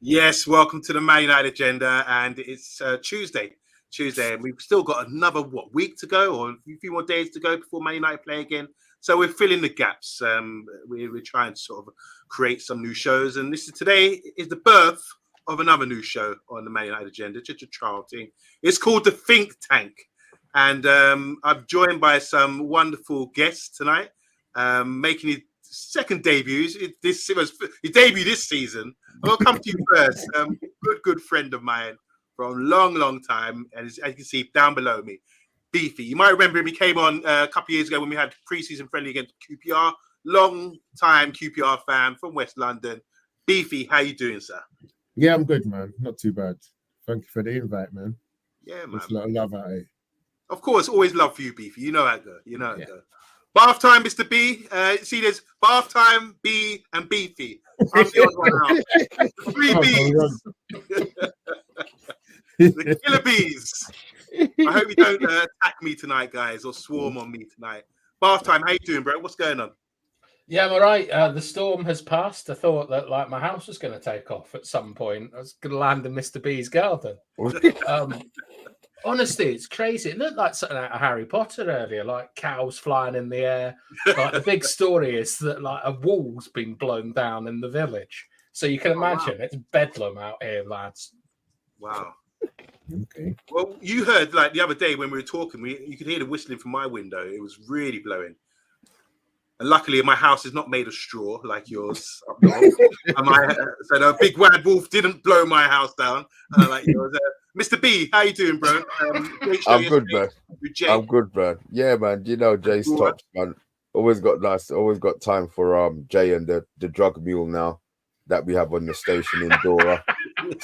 Yes, welcome to the Man United agenda, and it's Tuesday, and we've still got another week to go, or a few more days to go before Man United play again. So we're filling the gaps. We're trying to sort of create some new shows, and today is the birth of another new show on the Man United agenda, just a trial thing. It's called the Think Tank, and I'm joined by some wonderful guests tonight, making his second debuts. His debut this season. I'll come to you first. Good friend of mine from a long time. And as you can see down below me, Beefy. You might remember him. He came on a couple of years ago when we had pre-season friendly against QPR. Long time QPR fan from West London. Beefy, how you doing, sir? Yeah, I'm good, man. Not too bad. Thank you for the invite, man. Yeah, man. There's a lot of love out here. Of course, always love for you, Beefy. You know how it goes. Bath time, Mr. B. See, there's bath time, B, and Beefy. I'm the odd one out. The three Bs. The killer bees. I hope you don't attack me tonight, guys, or swarm on me tonight. Bath time, how you doing, bro? What's going on? Yeah, I'm all right. The storm has passed. I thought that my house was going to take off at some point. I was going to land in Mr. B's garden. Honestly, it's crazy. It looked like something out of Harry Potter earlier, like cows flying in the air. Like the big story is that like a wall's been blown down in the village. So you can imagine it's bedlam out here, lads. Wow. Okay. Well, you heard like the other day when we were talking, you could hear the whistling from my window. It was really blowing. And luckily, my house is not made of straw like yours up north. So the big wad wolf didn't blow my house down like yours. Mr. B, how you doing, bro? I'm good, man. I'm good, man. Yeah, man. You know, Jay's tops, man. Always got time for Jay and the drug mule now that we have on the station in Dora.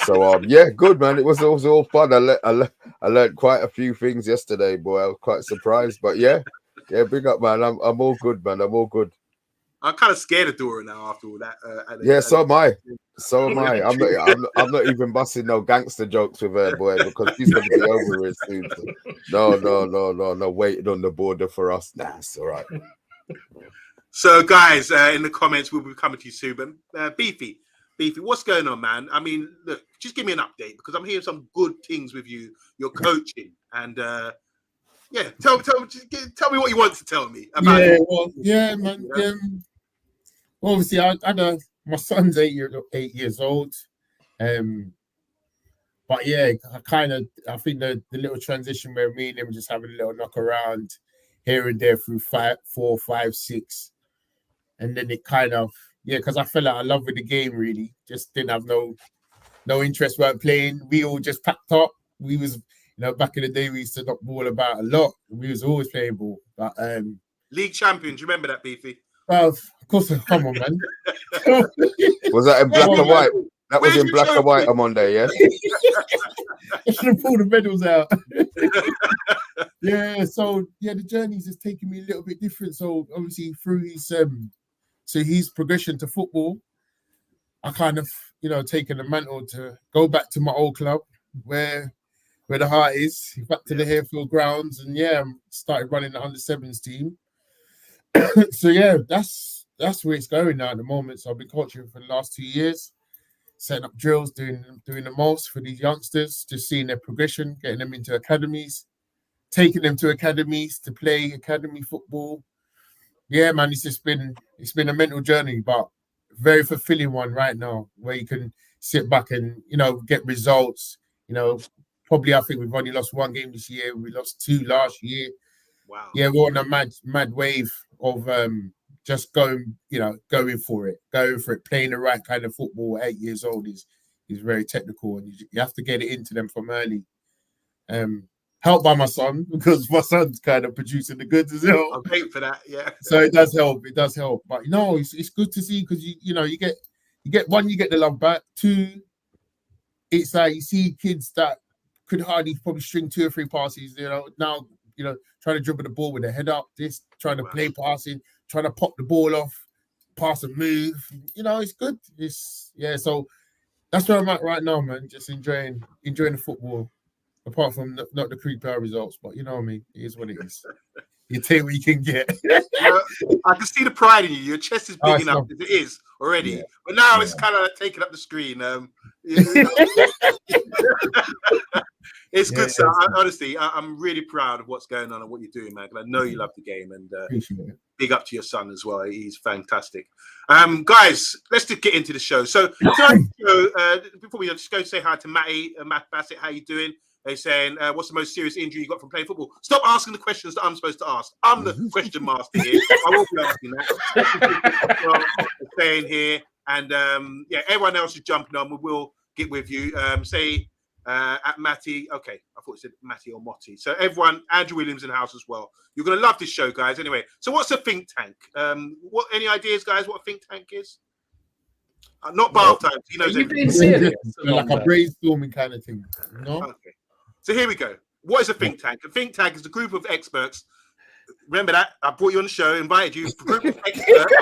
So yeah, good, man. It was all fun. I learned quite a few things yesterday, boy. I was quite surprised, but yeah, big up, man. I'm all good, man. I'm all good. I'm kind of scared of Dora now after all that. So am I. So am I. I'm not even busting no gangster jokes with her, boy, because she's gonna be over it soon. No, waiting on the border for us. Nah, it's all right. So, guys, in the comments, we'll be coming to you soon. But Beefy, what's going on, man? I mean, look, just give me an update because I'm hearing some good things with you. Your coaching and tell me what you want to tell me about. Man. Obviously, my son's 8 years old. But yeah, I think the little transition where me and him just having a little knock around here and there through 4, 5, 6. And then it because I fell out of love with the game, really. Just didn't have no interest about playing. We all just packed up. We was, back in the day, we used to knock ball about a lot. We was always playing ball. But league champions, remember that, Beefy? Well, of course, come on, man. Was that in black and white? That was in black and white on Monday, yeah? I should have pulled the medals out. The journey's just taking me a little bit different. So obviously through his progression to football, I kind of, taken the mantle to go back to my old club where the heart is, back to the Harefield grounds, and started running the under-7s team. So that's where it's going now at the moment. So I've been coaching for the last 2 years, setting up drills, doing the most for these youngsters, just seeing their progression, getting them into academies, taking them to academies to play academy football. Yeah, man, it's been a mental journey, but very fulfilling one right now, where you can sit back and get results. Probably I think we've only lost 1 game this year. We lost 2 last year. Wow. Yeah, we're on a mad wave of just going for it, playing the right kind of football at 8 years old is very technical, and you have to get it into them from early. Helped by my son, because my son's kind of producing the goods as well. I'm paying for that, yeah. So it does help. But it's good to see, because you get one, you get the love back. 2, it's like you see kids that could hardly probably string 2 or 3 passes, now trying to dribble the ball with their head up, trying to play passing, trying to pop the ball off, pass and move. It's good. So that's where I'm at right now, man. Just enjoying the football, apart from not the QPR results, but you know what I mean. It is what it is. You take what you can get. I can see the pride in you. Your chest is big enough as it is already, but now it's kind of taking up the screen. It's good stuff. Honestly, I'm really proud of what's going on and what you're doing, man. I know you love the game, and big up to your son as well. He's fantastic. Guys, let's just get into the show. So before we just go say hi to Matt Bassett. How you doing? They're saying, what's the most serious injury you got from playing football? Stop asking the questions that I'm supposed to ask. I'm the question master here. I won't be asking that. Well, saying here, and everyone else is jumping on. We will get with you. Say at Matty. Okay, I thought it said Matty or Motti. So everyone, Andrew Williams in the house as well. You're gonna love this show, guys. Anyway, so what's a think tank? Any ideas, guys? What a think tank is? Not bath time. You know, you've been serious. Like a brainstorming kind of thing. No. Okay. So here we go. What is a think tank? A think tank is a group of experts. Remember that? I brought you on the show, invited you. A group of experts.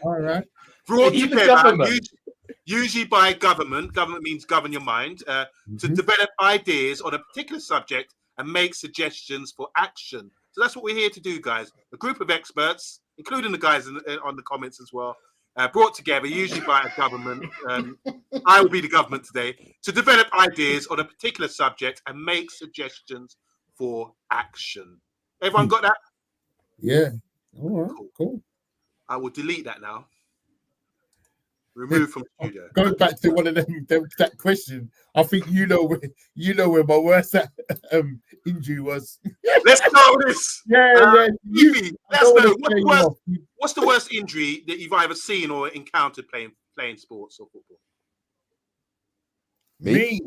All right. Brought together, usually by government. Government means govern your mind. To develop ideas on a particular subject and make suggestions for action. So that's what we're here to do, guys. A group of experts, including the guys on the comments as well. Brought together, usually by a government. I will be the government today, to develop ideas on a particular subject and make suggestions for action. Everyone got that? Yeah. All right. Cool. I will delete that now. Remove from studio. Going back to one of them that question, I think you know where my worst injury was. Let's start with this. Yeah. Let us know what's the worst injury that you've either seen or encountered playing sports or football? Me.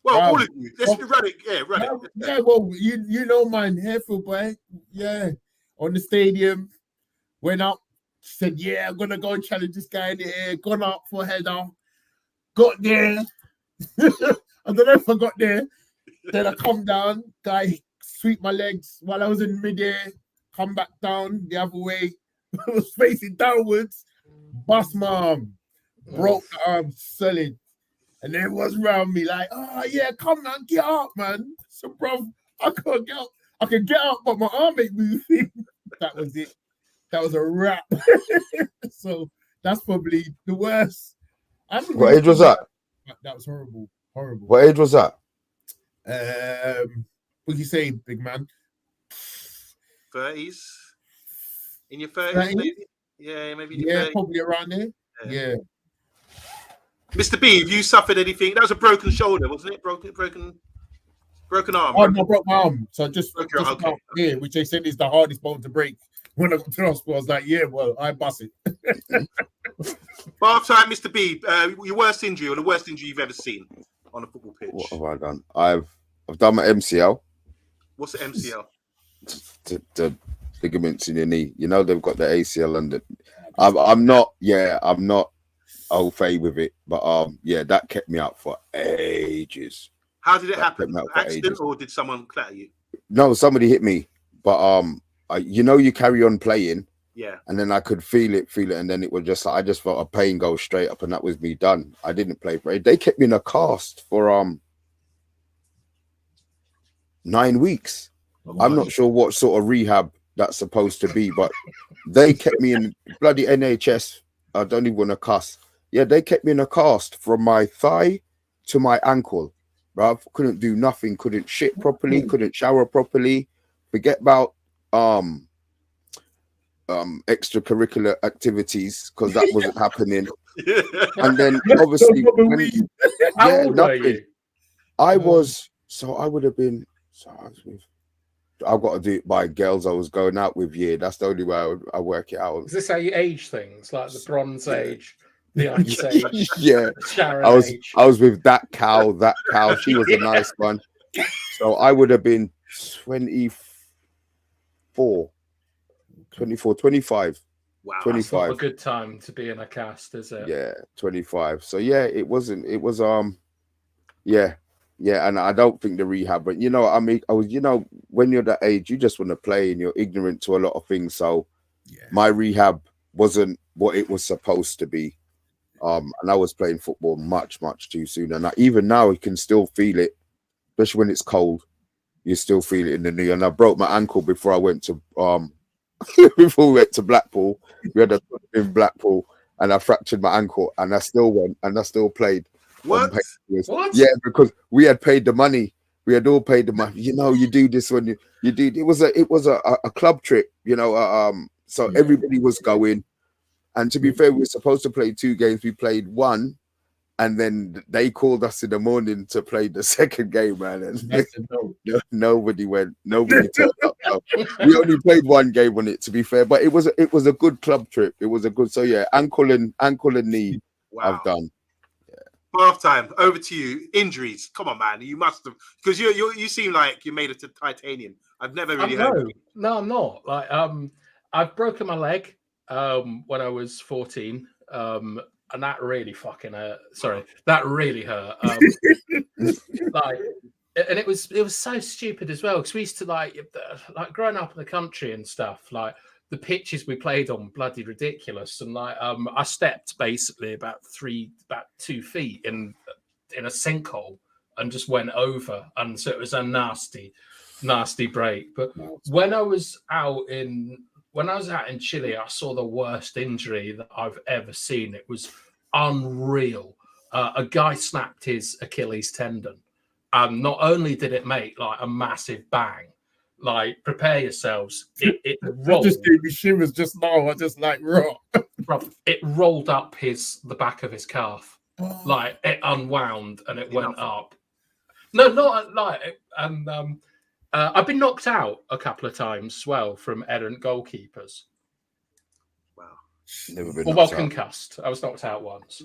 Well, all of you. Let's run it. Yeah, run it. Yeah, well, you know mine, Harefield boy. Yeah, on the stadium, went up. Said, I'm going to go and challenge this guy in the air. Gone up for a header. Got there. I don't know if I got there. Then I come down. Guy sweep my legs while I was in midair. Come back down the other way. I was facing downwards. Bust my arm. Broke the arm solid. And everyone's around me like, come on, get up, man. So, bro, I can't get up. I can get up, but my arm ain't moving. That was it. That was a wrap. So that's probably the worst. What age was that? That was horrible. What age was that? What you say, big man? 30s? In your 30s, maybe? Yeah, maybe. Yeah, probably around there. Yeah. Mr. B, have you suffered anything? That was a broken shoulder, wasn't it? Broken arm. Oh, no, I broke my arm. So just okay. Yeah, which they said is the hardest bone to break. When I got to the hospital, I was like, I bust it. Bath time, Mr. B. Your worst injury or the worst injury you've ever seen on a football pitch? What have I done? I've done my MCL. What's the MCL? The ligaments in your knee. You know they've got the ACL and I'm not au fait with it, but that kept me out for ages. How did it happen? Accident or did someone clatter you? No, somebody hit me, but you carry on playing, and then I could feel it, and then it was just like I just felt a pain go straight up, and that was me done. I didn't play for it. They kept me in a cast for 9 weeks. I'm not sure what sort of rehab that's supposed to be, but they kept me in bloody NHS. I don't even want to cuss. Yeah, they kept me in a cast from my thigh to my ankle. Right? Couldn't do nothing. Couldn't shit properly. Couldn't shower properly. Forget about extracurricular activities because that wasn't happening. And then obviously nothing. I would have been I've got to do it by girls I was going out with. That's the only way I work it out. Is this how you age things, like the Bronze Age, the Ice Age? Yeah, I was with that cow. She was a nice one. So I would have been 24, 25. Wow, 25. That's not a good time to be in a cast, is it? Yeah, 25. So yeah, it was and I don't think the rehab, but I was, when you're that age, you just want to play and you're ignorant to a lot of things. So my rehab wasn't what it was supposed to be. And I was playing football much, much too soon. And even now, you can still feel it, especially when it's cold. You still feel it in the knee. And I broke my ankle before I went to before we went to Blackpool. We had a in Blackpool, and I fractured my ankle, and I still went and I still played. What? What? Yeah, because we had paid the money. We had all paid the money. You know, you do this when you do. It was a club trip. You know, so everybody was going. And to be fair, we were supposed to play 2 games. We played 1, and then they called us in the morning to play the second game, man. And nobody went. Nobody turned up. So we only played 1 game on it, to be fair. But it was a good club trip. It was a good. So yeah, ankle and knee. Wow. I've done. Half time, over to you. Injuries, come on, man. You must have, because you seem like you made it to titanium. I've never really heard. No, I'm not. Like, I've broken my leg when I was 14, and that really fucking hurt. Sorry, that really hurt. Like, and it was so stupid as well, because we used to like growing up in the country and stuff. Like, the pitches we played on, bloody ridiculous, and like I stepped basically about 2 feet in a sinkhole and just went over, and so it was a nasty break. But when I was out in Chile, I saw the worst injury that I've ever seen. It was unreal. A guy snapped his Achilles tendon, and not only did it make like a massive bang. Like, prepare yourselves. It rolled. Just gave me shivers just now. I just like raw. It rolled up the back of his calf. Like, it unwound and it went up. No, not like. And I've been knocked out a couple of times as well from errant goalkeepers. Wow. Never been. Well, concussed. I was knocked out once.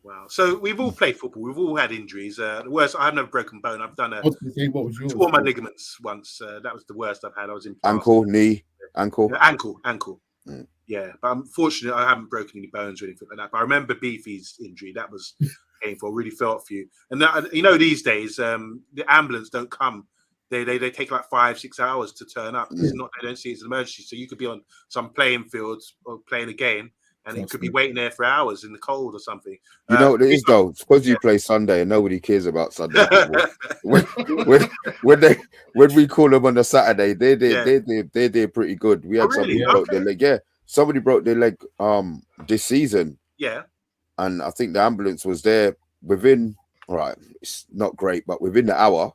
Wow. So we've all played football. We've all had injuries. The worst, I've never broken bone. I've done what was yours? Tore my ligaments once. That was the worst I've had. I was in ankle, knee, ankle. Ankle. Yeah, but unfortunately, I haven't broken any bones or anything like that. But I remember Beefy's injury. That was painful. I really felt for you. And that, you know, these days, the ambulance don't come. They take like 5-6 hours to turn up. It's not. They don't see it as an emergency. So you could be on some playing fields or playing a game, and it could be waiting there for hours in the cold or something. You know what it is though? Suppose you play Sunday and nobody cares about Sunday. when we call them on a Saturday, they did pretty good. We had somebody broke their leg. Yeah, somebody broke their leg this season. Yeah, and I think the ambulance was there within. All right, it's not great, but within the hour,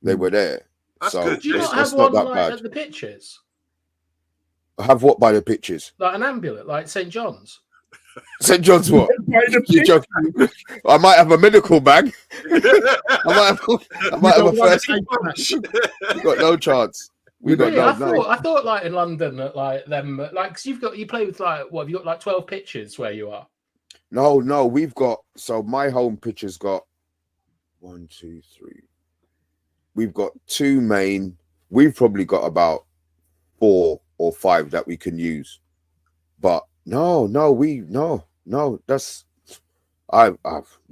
they were there. That's so good. Do you not have one like at the pitches? Have what by the pitches? Like an ambulance, like St. John's. St. John's what? You joking? I might have a medical bag. I might have a first. We got no chance. We got no. I thought like in London that like them like because you play with like what have you got like 12 pitches where you are? No, we've got my home pitch has got 1, 2, 3. We've got 2 main. We've probably got about 4 or 5 that we can use, but no. That's I've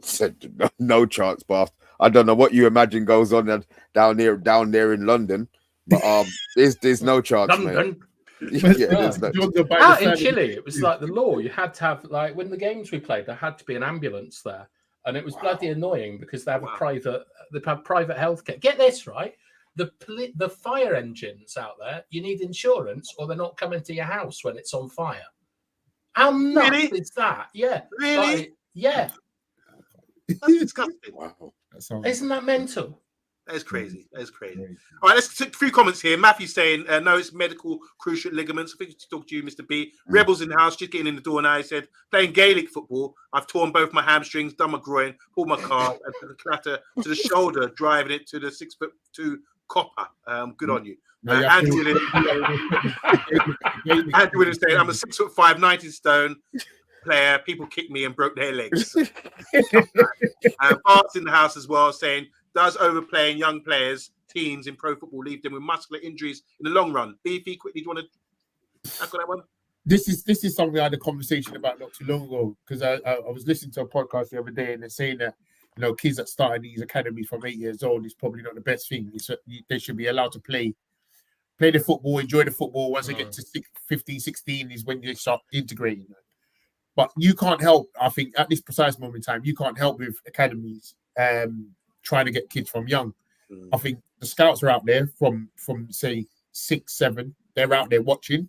said no chance, Bath. I don't know what you imagine goes on down there in London, but there's no chance, London. Out in Chile, it was like the law. You had to have like when the games we played, there had to be an ambulance there, and it was bloody annoying because they have private healthcare. Get this right. The fire engines out there, you need insurance or they're not coming to your house when it's on fire. How nuts is that? Yeah. Really? Like, yeah. That's disgusting. Wow. Isn't that mental? That is crazy. All right, let's take a few comments here. Matthew's saying, no, it's medical cruciate ligaments. I think to talk to you, Mr. B. Rebels in the house, just getting in the door now. He said, playing Gaelic football, I've torn both my hamstrings, done my groin, pulled my calf, and put the clatter to the shoulder, driving it to the 6'2" copper. Good on you. Andrew Williams saying, I'm a 6'5", 90 stone player. People kicked me and broke their legs. Bart's in the house as well, saying, does overplaying young players, teens in pro football, leave them with muscular injuries in the long run? Beefy, quickly, do you want to tackle that one? This is something I had a conversation about not too long ago, because I was listening to a podcast the other day and they're saying that kids that start in these academies from 8 years old is probably not the best thing. They should be allowed to play the football, enjoy the football. Once they get to 15, 16 is when they start integrating. But you can't help, I think, at this precise moment in time, you can't help with academies trying to get kids from young. I think the scouts are out there from say 6, 7. They're out there watching.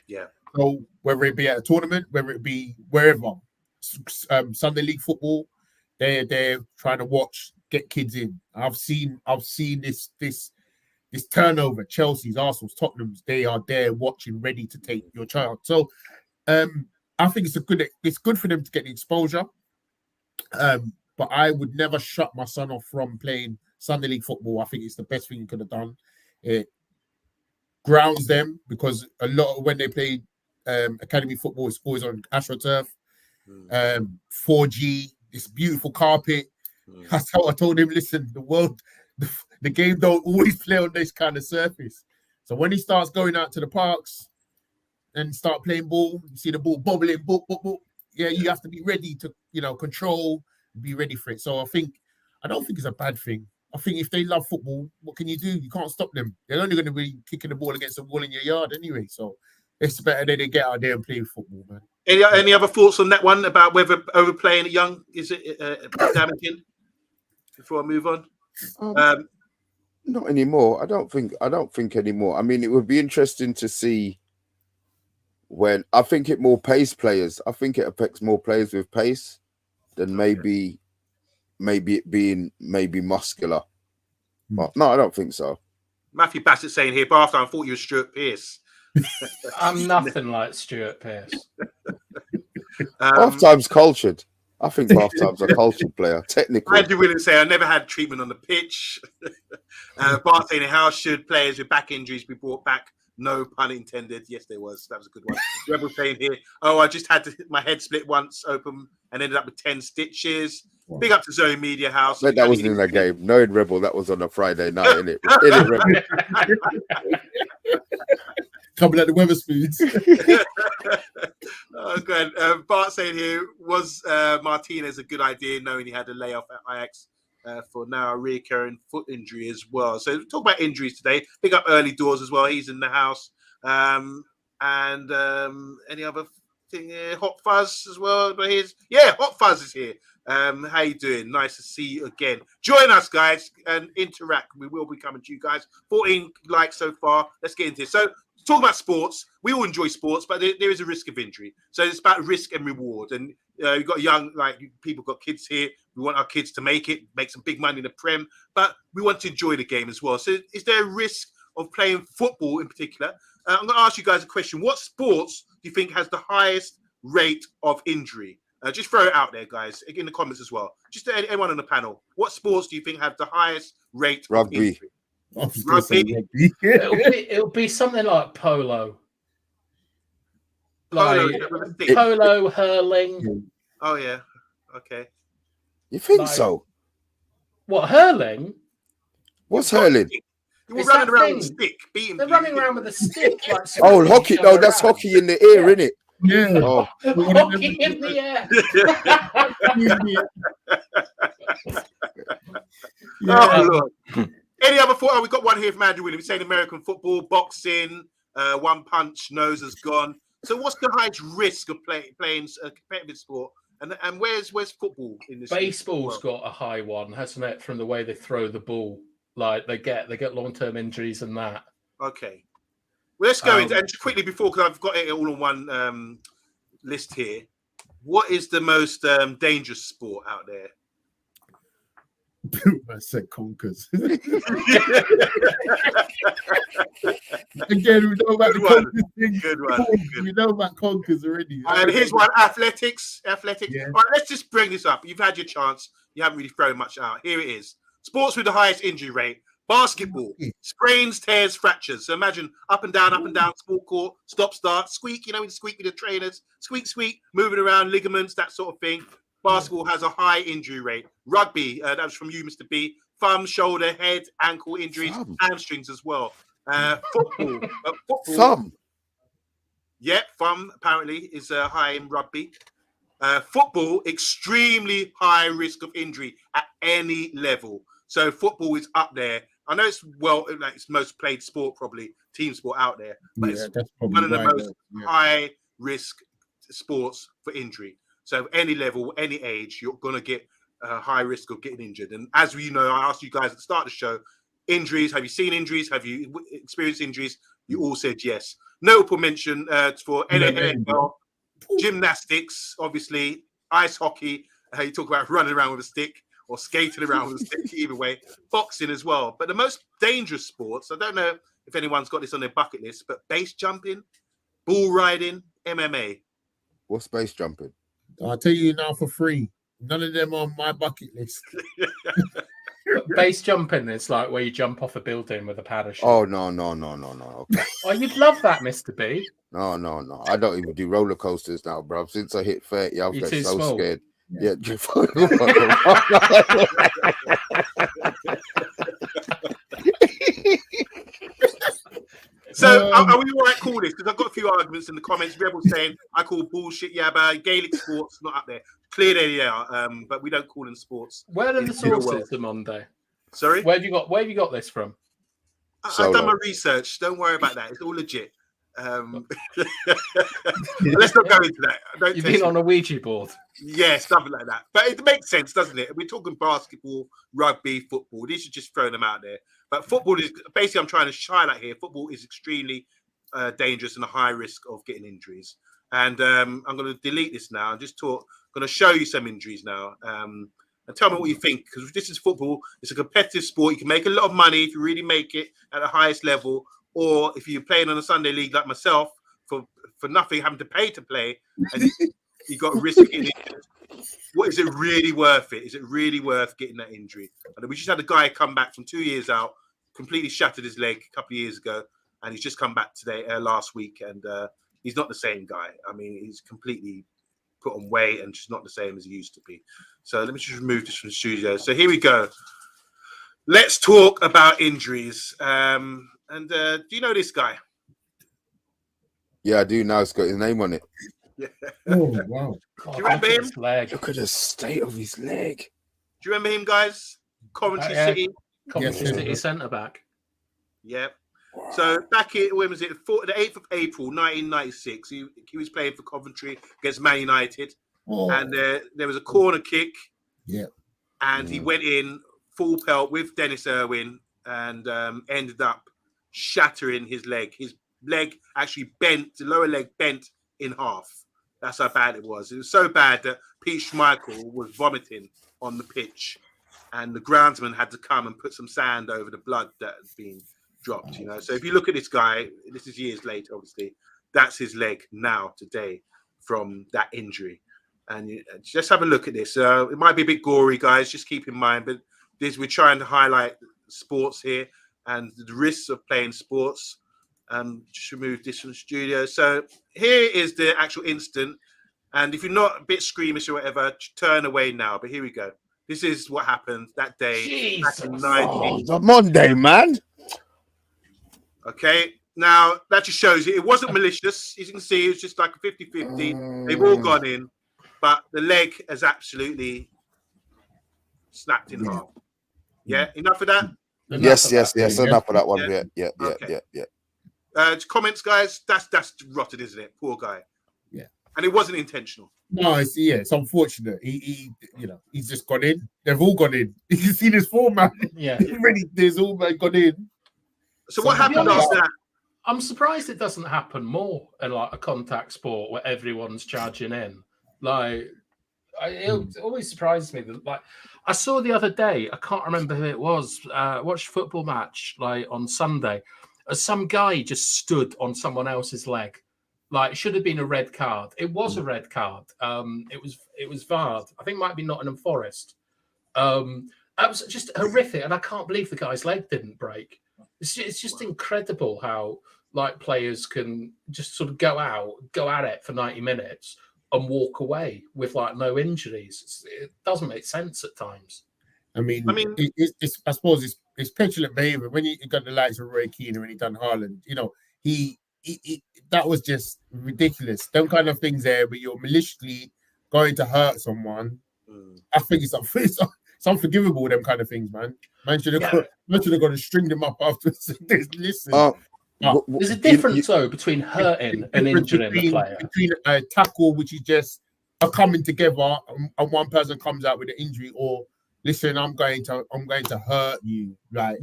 Yeah. So whether it be at a tournament, whether it be wherever, Sunday league football, they're trying to get kids in. I've seen this turnover. Chelsea's, Arsenal's, Tottenham's. They are there watching, ready to take your child. So I think it's good for them to get the exposure. But I would never shut my son off from playing Sunday league football. I think it's the best thing you could have done. It grounds them, because a lot of when they play academy football, it's always on AstroTurf, 4G, this beautiful carpet. That's how I told him, listen, the game don't always play on this kind of surface. So when he starts going out to the parks and start playing ball, you see the ball bobbling, yeah, you have to be ready to, control, be ready for it. So I don't think it's a bad thing. I think if they love football, what can you do? You can't stop them. They're only going to be kicking the ball against the wall in your yard anyway. So it's better that they get out there and play football, man. Any other thoughts on that one about whether overplaying it young is it damaging? Before I move on, not anymore. I don't think anymore. I mean, it would be interesting to see when. I think it more pace players. I think it affects more players with pace than maybe it being muscular. But no, I don't think so. Matthew Bassett saying here, Bathtown, I thought you were Stuart Pearce. I'm nothing like Stuart Pearce. Bathtime's cultured. I think Bathtime's a cultured player. Technically, Andrew Williams say I never had treatment on the pitch. Bart saying, how should players with back injuries be brought back? No pun intended. Yes, there was. That was a good one. Rebel saying here, I just had my head split once open and ended up with 10 stitches. Wow. Big up to Zoe Media House. That wasn't in a game. Knowing Rebel, that was on a Friday night, innit? Innit, Rebel? Coming at the Weatherspoons. Oh, good. Bart saying here, was Martinez a good idea knowing he had a layoff at Ajax for now a recurring foot injury as well? So talk about injuries today. Big up Early Doors as well. He's in the house. And any other thing here? Hot Fuzz as well. Hot Fuzz is here. How you doing? Nice to see you again. Join us, guys, and interact. We will be coming to you guys. 14 likes so far. Let's get into it. So talk about sports. We all enjoy sports, but there is a risk of injury. So it's about risk and reward. And you've got people got kids here. We want our kids to make some big money in the Prem, but we want to enjoy the game as well. So is there a risk of playing football in particular? I'm going to ask you guys a question. What sports do you think has the highest rate of injury? Just throw it out there, guys, in the comments as well. Just anyone on the panel. What sports do you think have the highest rate of injury? Rugby. It'll be something like polo. Polo, hurling. Oh, yeah. Okay. You think so? What, hurling? What's hurling? You're running around with a stick. They're running around with a stick. Hockey. No, that's hockey in the air, isn't it? Yeah. Oh. Hockey in the air. Oh, Lord. Any other thought? We've got one here from Andrew Williams saying American football, boxing, one punch, nose has gone. So what's the highest risk of playing a competitive sport? And where's football in this? Baseball's got a high one, hasn't it? From the way they throw the ball, like they get long-term injuries and that. Okay, well, let's go into and just quickly before, because I've got it all on one list here. What is the most dangerous sport out there? I said conkers. Again, we know about the conkers thing. Good one. We know about conkers already. And here's one: athletics. Yeah. All right, let's just bring this up. You've had your chance. You haven't really thrown much out. Here it is: sports with the highest injury rate. Basketball, sprains, tears, fractures. So imagine up and down, sport court, stop, start, squeak. You know, we squeak with the trainers, squeak, moving around, ligaments, that sort of thing. Basketball has a high injury rate. Rugby, that was from you, Mr. B. Thumb, shoulder, head, ankle injuries, hamstrings as well. Football. Thumb. Yeah, thumb apparently is high in rugby. Football, extremely high risk of injury at any level. So football is up there. I know it's it's most played sport, probably team sport out there, but it's one of the most high risk sports for injury. So any level, any age, you're going to get a high risk of getting injured. And as we know, I asked you guys at the start of the show, injuries, have you seen injuries? Have you experienced injuries? You all said yes. Notable mention for NFL, gymnastics, obviously, ice hockey. You talk about running around with a stick or skating around with a stick, either way. Boxing as well. But the most dangerous sports, I don't know if anyone's got this on their bucket list, but base jumping, bull riding, MMA. What's base jumping? I'll tell you now for free. None of them on my bucket list. Base jumping is like where you jump off a building with a parachute. Oh, no. Okay. Oh, you'd love that, Mr. B. No. I don't even do roller coasters now, bro. Since I hit 30, I've got so small. scared. Yeah. So are we all right call this? Because I've got a few arguments in the comments. Rebels saying I call bullshit Yabba, Gaelic sports not up there. Clearly they are, but we don't call them sports. Where are the sources, OMONDI? Sorry? Where have you got this from? I've done my research. Don't worry about that. It's all legit. Let's not go into that. You've been on a Ouija board. Yeah, something like that. But it makes sense, doesn't it? We're talking basketball, rugby, football. These are just throwing them out there. But football is basically, I'm trying to highlight here, football is extremely dangerous and a high risk of getting injuries. And I'm going to delete this now and just talk. I'm going to show you some injuries now. And tell me what you think, because this is football. It's a competitive sport. You can make a lot of money if you really make it at the highest level. Or if you're playing on a Sunday league like myself for nothing, having to pay to play, and you got a risk of getting injured. What is it really worth it? Is it really worth getting that injury? And we just had a guy come back from 2 years out, completely shattered his leg a couple of years ago, and he's just come back today, last week, and he's not the same guy. I mean, he's completely put on weight and just not the same as he used to be. So let me just remove this from the studio. So here we go. Let's talk about injuries. And do you know this guy? Yeah, I do now. It's got his name on it. Yeah. Oh, wow. Do you remember him? Look at the state of his leg. Do you remember him, guys? Coventry City. Coventry City centre back. Yeah. So back in, when was it? The 8th of April, 1996. He was playing for Coventry against Man United. Oh. And there was a corner kick. Yeah. And he went in full pelt with Dennis Irwin and ended up shattering his leg. His leg actually bent, the lower leg bent in half. That's how bad it was. It was so bad that Pete Schmeichel was vomiting on the pitch, and the groundsman had to come and put some sand over the blood that had been dropped. You know, so if you look at this guy, this is years later, obviously, that's his leg now today from that injury. And just have a look at this. It might be a bit gory, guys. Just keep in mind, but we're trying to highlight sports here and the risks of playing sports. Just remove this from the studio. So here is the actual incident. And if you're not a bit squeamish or whatever, turn away now. But here we go. This is what happened that day. Back in 19... It's a Monday, man. Okay. Now, that just shows you it wasn't malicious. As you can see, it was just like a 50-50. They've all gone in. But the leg has absolutely snapped in half. Yeah? Enough of that? Yes. Enough of that one. Yeah. Comments, guys. That's rotted, isn't it? Poor guy. Yeah. And it wasn't intentional. No, it's unfortunate. He's just gone in. They've all gone in. You can see this format. Yeah. There's all gone in. So what happened after that? I'm surprised it doesn't happen more in like a contact sport where everyone's charging in. Like, it always surprises me that, like, I saw the other day, I can't remember who it was, watched a football match like on Sunday. Some guy just stood on someone else's leg. Like, it should have been a red card. It was a red card. It was VAR'd. I think it might be Nottingham Forest. That was just horrific, and I can't believe the guy's leg didn't break. It's just incredible how like players can just sort of go at it for 90 minutes and walk away with like no injuries. It doesn't make sense at times. I mean, I suppose it's petulant behavior when you got the likes of Roy Keane and when he done Haaland. You know, he that was just ridiculous. Them kind of things there, where you're maliciously going to hurt someone. I think it's unforgivable. Them kind of things, man. Man should have got to string them up afterwards. Listen. There's a difference though between hurting and injuring the player. Between a tackle, which is just a coming together, and one person comes out with an injury, or listen, I'm going to hurt you. Like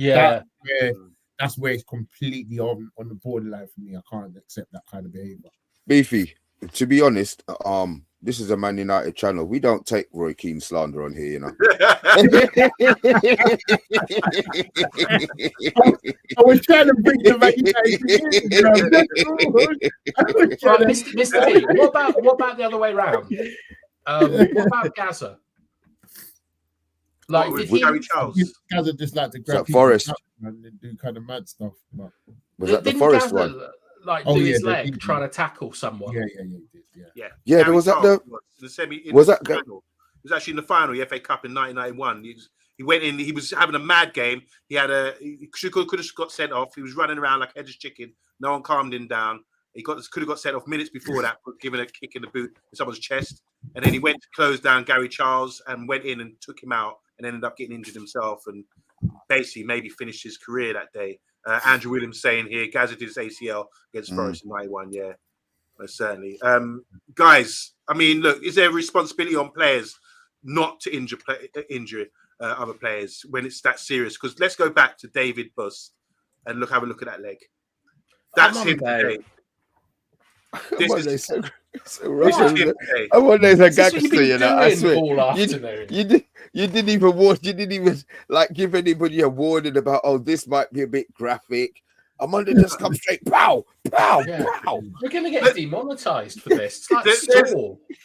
that's where it's completely on the borderline for me. I can't accept that kind of behavior. Beefy, to be honest, this is a Man United channel. We don't take Roy Keane slander on here, you know. I was trying to bring the Man United. Right, Mr. B, what about the other way round? What about Gaza? Like, did Gary Charles? Gaza just like to grab Forest and do kind of mad stuff. But... Was that the Forest Gaza, one? like, do his leg trying to tackle someone? Yeah. There was that the semi. Was that final? It was actually in the final, the FA Cup in 1991. He went in. He was having a mad game. He had he could have got sent off. He was running around like a headless chicken. No one calmed him down. He could have got sent off minutes before that, for giving a kick in the boot in someone's chest. And then he went to close down Gary Charles and went in and took him out and ended up getting injured himself and basically maybe finished his career that day. Andrew Williams saying here, Gaza did his ACL against Forest in 91. Yeah, most certainly. Guys, I mean, look, is there a responsibility on players not to injure other players when it's that serious? Because let's go back to David Buss and have a look at that leg. That's him today. This is him today. I wonder if a gangster, you know. I swear. You didn't even warn. You didn't even like give anybody a warning about. Oh, this might be a bit graphic. Amanda just come straight. Pow, pow, pow. We're going to get demonetized for this. It's like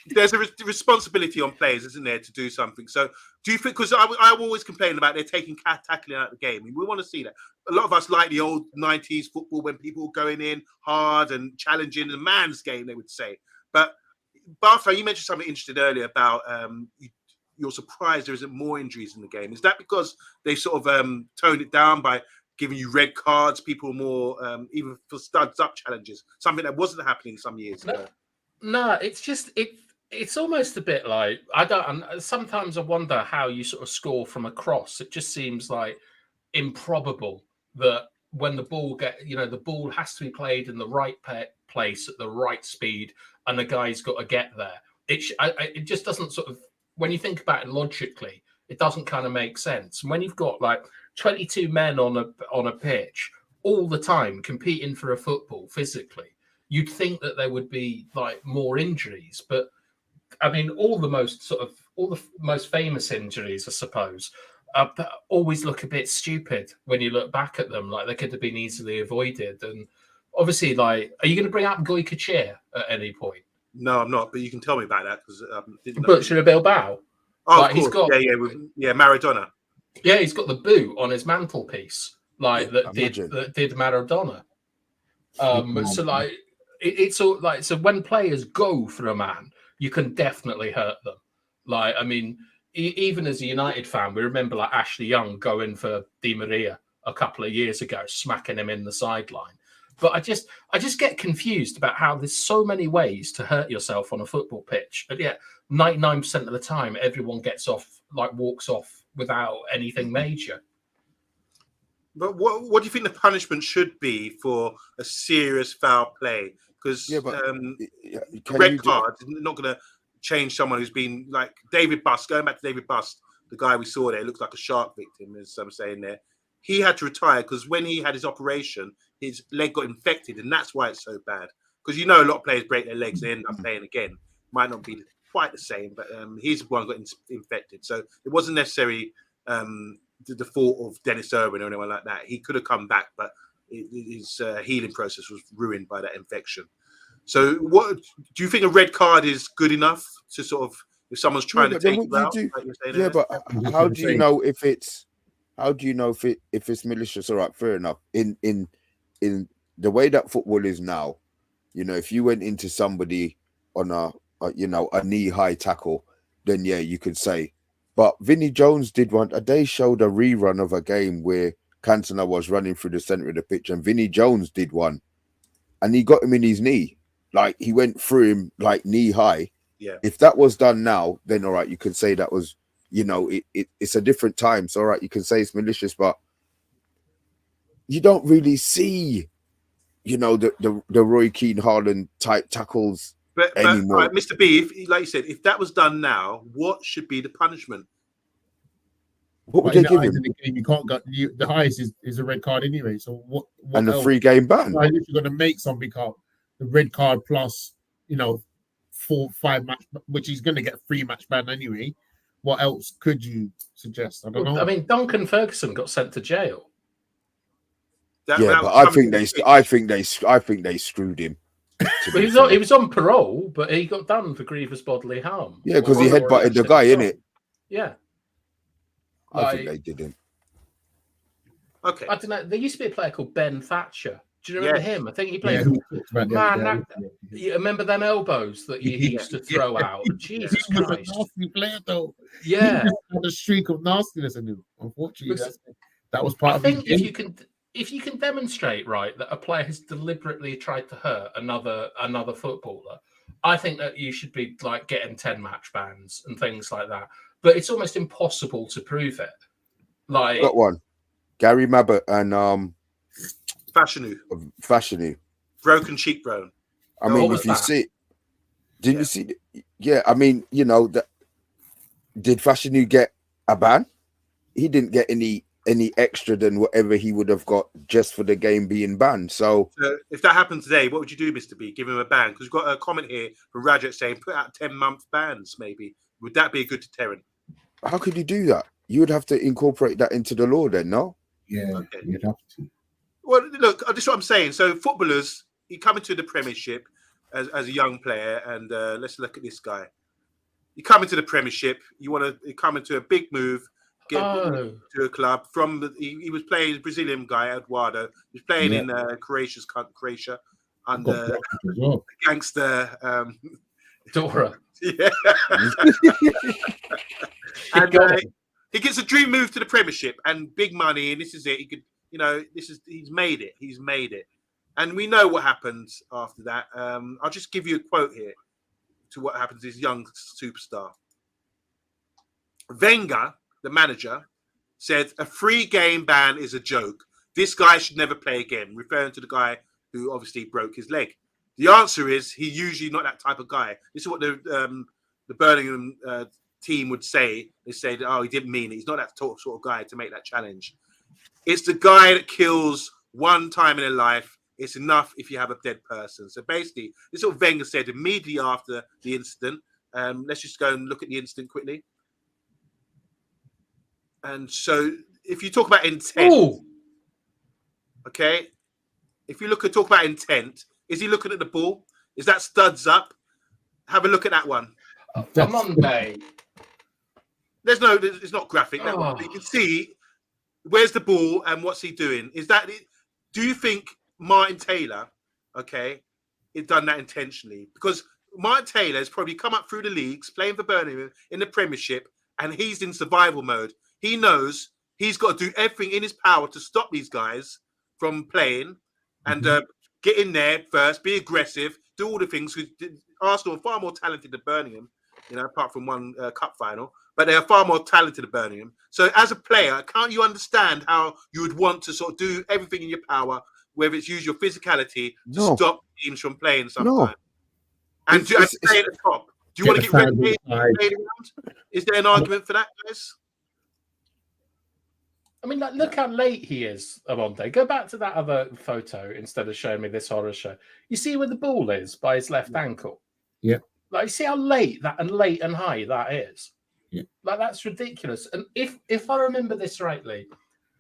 there's a responsibility on players, isn't there, to do something? So, do you think? Because I always complain about they're taking tackling out of the game. We want to see that. A lot of us like the old 90s football when people were going in hard and challenging the man's game, they would say. But Bartha, you mentioned something interesting earlier about you're surprised there isn't more injuries in the game. Is that because they sort of toned it down by giving you red cards, people more even for studs up challenges, something that wasn't happening some years ago? No, it's just it's almost a bit like sometimes I wonder how you sort of score from a cross. It just seems like improbable that when the ball the ball has to be played in the right place at the right speed, and the guy's got to get there. It just doesn't sort of, when you think about it logically, it doesn't kind of make sense. And when you've got like 22 men on a pitch all the time competing for a football physically, you'd think that there would be like more injuries. But I mean, all the most famous injuries, I suppose, always look a bit stupid when you look back at them. Like they could have been easily avoided. And obviously, like, are you going to bring up Goy Kachir at any point? No, I'm not. But you can tell me about that because Butcher of Bilbao. Oh, like, of course. Maradona. Yeah, he's got the boot on his mantelpiece, like that did Maradona. So like it's all like, so when players go for a man, you can definitely hurt them. Like, I mean, even as a United fan, we remember like Ashley Young going for Di Maria a couple of years ago, smacking him in the sideline. But I just get confused about how there's so many ways to hurt yourself on a football pitch. And yet 99% of the time, everyone walks off without anything major. But what do you think the punishment should be for a serious foul play? Because red card is not going to change someone who's been like David Buss. Going back to David Buss, the guy we saw there looks like a shark victim, as I'm saying there. He had to retire because when he had his operation, his leg got infected, and that's why it's so bad. Because a lot of players break their legs and end up playing again. Might not be quite the same, but he's the one got infected. So it wasn't necessarily the fault of Dennis Irwin or anyone like that. He could have come back, but his healing process was ruined by that infection. So what do you think a red card is good enough to sort of, if someone's trying to take you out? But how do you know if it's if it's malicious? All right, fair enough. In the way that football is now, if you went into somebody on a knee-high tackle, then yeah, you could say. But Vinnie Jones did one. They showed a rerun of a game where Cantona was running through the center of the pitch, and Vinnie Jones did one, and he got him in his knee. Like, he went through him like knee-high. Yeah. If that was done now, then all right, you could say that was, it's a different time. So all right, you can say it's malicious, but you don't really see, the Roy Keane Haaland type tackles. But Mr. B, like you said, if that was done now, what should be the punishment? What would they give him? In the game, you can't get the highest is a red card anyway. So what And a else? 3-game ban. Why if you're going to make something up, the red card plus 4-5 match, which he's going to get 3 match ban anyway. What else could you suggest? I don't know. I mean, Duncan Ferguson got sent to jail. But I think they screwed him. He was on parole, but he got done for grievous bodily harm. Yeah, because he headbutted the guy, innit? Yeah. I think they didn't. Okay. I don't know. There used to be a player called Ben Thatcher. Do you remember him? I think he played. You remember them elbows that he used to throw out? Jesus Christ! A nasty player, though. Yeah, he had a streak of nastiness in him. Unfortunately, that was part of. I think if you can demonstrate that a player has deliberately tried to hurt another footballer, I think that you should be like getting 10 match bans and things like that. But it's almost impossible to prove it. Like, got one, Gary Mabbott and Fashanu. Broken cheekbone. I mean, if you see, didn't you see? Yeah, I mean, that did Fashanu get a ban? He didn't get any extra than whatever he would have got just for the game being banned. So if that happened today, what would you do, Mr. B? Give him a ban? Because we've got a comment here from Rajat saying put out 10-month bans, maybe. Would that be a good deterrent? How could you do that? You would have to incorporate that into the law then, no? Yeah, okay. You'd have to. Well, look, this is what I'm saying. So footballers, you come into the Premiership as a young player, and let's look at this guy. You come into the Premiership, you come into a big move, get to a club he was playing Brazilian guy, Eduardo. He was playing in Croatia under gangster Dora. Yeah. And he gets a dream move to the Premiership and big money, and this is it. He could, he's made it. He's made it. And we know what happens after that. I'll just give you a quote here to what happens to this young superstar. Wenger, the manager, said a 3-game ban is a joke. This guy should never play again, referring to the guy who obviously broke his leg. The answer is he's usually not that type of guy. This is what the Birmingham team would say. They said, "Oh, he didn't mean it. He's not that sort of guy to make that challenge." It's the guy that kills one time in a life. It's enough if you have a dead person. So basically, this is what Wenger said immediately after the incident. Let's just go and look at the incident quickly. And so, if you talk about intent, okay, if you talk about intent, is he looking at the ball? Is that studs up? Have a look at that one. On Monday. It's not graphic. That one. You can see where's the ball and what's he doing. Is that it? Do you think Martin Taylor, has done that intentionally? Because Martin Taylor has probably come up through the leagues, playing for Birmingham in the Premiership, and he's in survival mode. He knows he's got to do everything in his power to stop these guys from playing and get in there first, be aggressive, do all the things. Arsenal are far more talented than Birmingham, apart from one cup final, but they are far more talented than Birmingham. So as a player, can't you understand how you would want to sort of do everything in your power, whether it's use your physicality to stop teams from playing sometimes? And stay at the top. Do you want to get relegated? Is there an argument for that, guys? I mean, look how late he is, Amonde. Go back to that other photo instead of showing me this horror show. You see where the ball is by his left ankle? Yeah. Like, you see how late and high that is? Yeah. Like, that's ridiculous. And if I remember this rightly,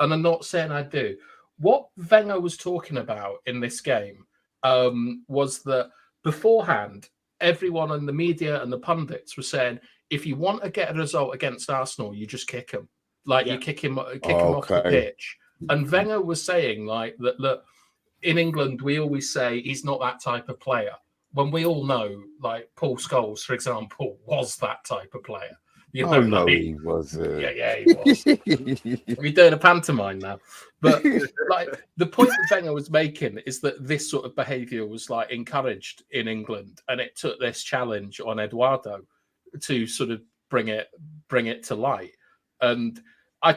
and I'm not saying I do, what Wenger was talking about in this game was that beforehand, everyone in the media and the pundits were saying, if you want to get a result against Arsenal, you just kick him. You kick him off the pitch. And Wenger was saying that, look, in England, we always say he's not that type of player. When we all know, Paul Scholes, for example, was that type of player. He wasn't. Yeah, he was. We're doing a pantomime now. But the point that Wenger was making is that this sort of behaviour was encouraged in England, and it took this challenge on Eduardo to sort of bring it to light. And I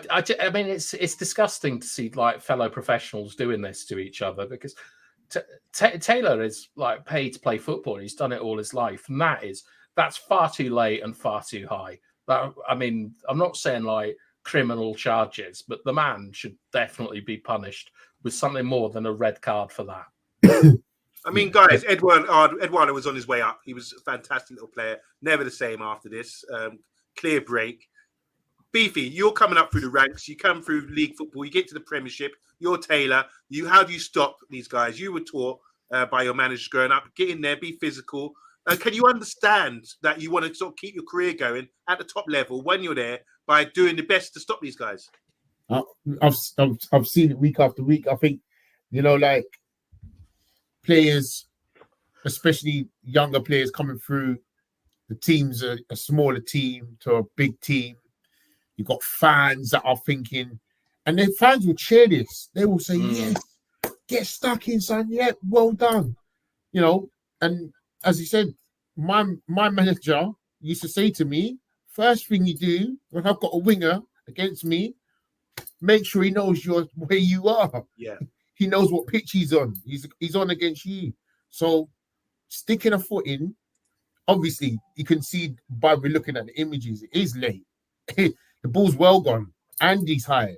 mean, it's disgusting to see fellow professionals doing this to each other, because Taylor is paid to play football. He's done it all his life, and that's far too late and far too high. I mean, I'm not saying criminal charges, but the man should definitely be punished with something more than a red card for that. I mean, guys, Eduardo was on his way up. He was a fantastic little player. Never the same after this. Clear break. Beefy, you're coming up through the ranks. You come through league football. You get to the Premiership. You're Taylor. How do you stop these guys? You were taught by your managers growing up. Get in there, be physical. Can you understand that you want to sort of keep your career going at the top level when you're there by doing the best to stop these guys? I've seen it week after week. I think, like players, especially younger players coming through, the team's a smaller team to a big team. You've got fans that are thinking, and their fans will cheer this. They will say, yes, get stuck in, son. Yeah, well done. And as you said, my manager used to say to me, first thing you do when I've got a winger against me, make sure he knows where you are. Yeah. He knows what pitch he's on. He's on against you. So sticking a foot in, obviously you can see by looking at the images, it is late. The ball's well gone and he's high.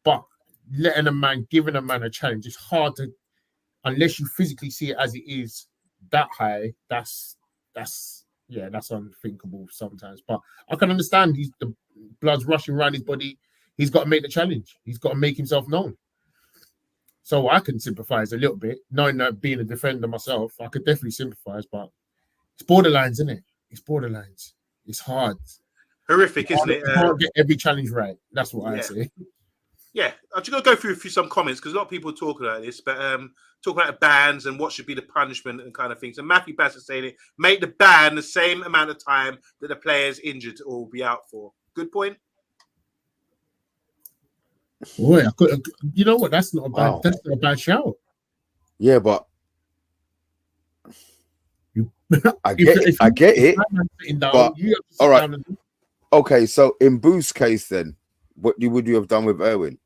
But giving a man a challenge, it's hard to, unless you physically see it as it is that high, that's unthinkable sometimes. But I can understand the blood's rushing around his body. He's got to make the challenge. He's got to make himself known. So I can sympathise a little bit, knowing that being a defender myself, I could definitely sympathise, but it's borderlines, isn't it? It's borderlines. It's hard. Horrific, isn't it? You can't get every challenge right. That's what I say. Yeah, I'm just going to go through some comments because a lot of people talk about this, but talk about bans and what should be the punishment and kind of things. And Matthew Bassett saying it, make the ban the same amount of time that the player's injured or will be out for. Good point. Boy, you know what? That's not a bad shout. Yeah, but I get it. But, all right. Okay, so in Booth's case, then, what would you have done with Irwin?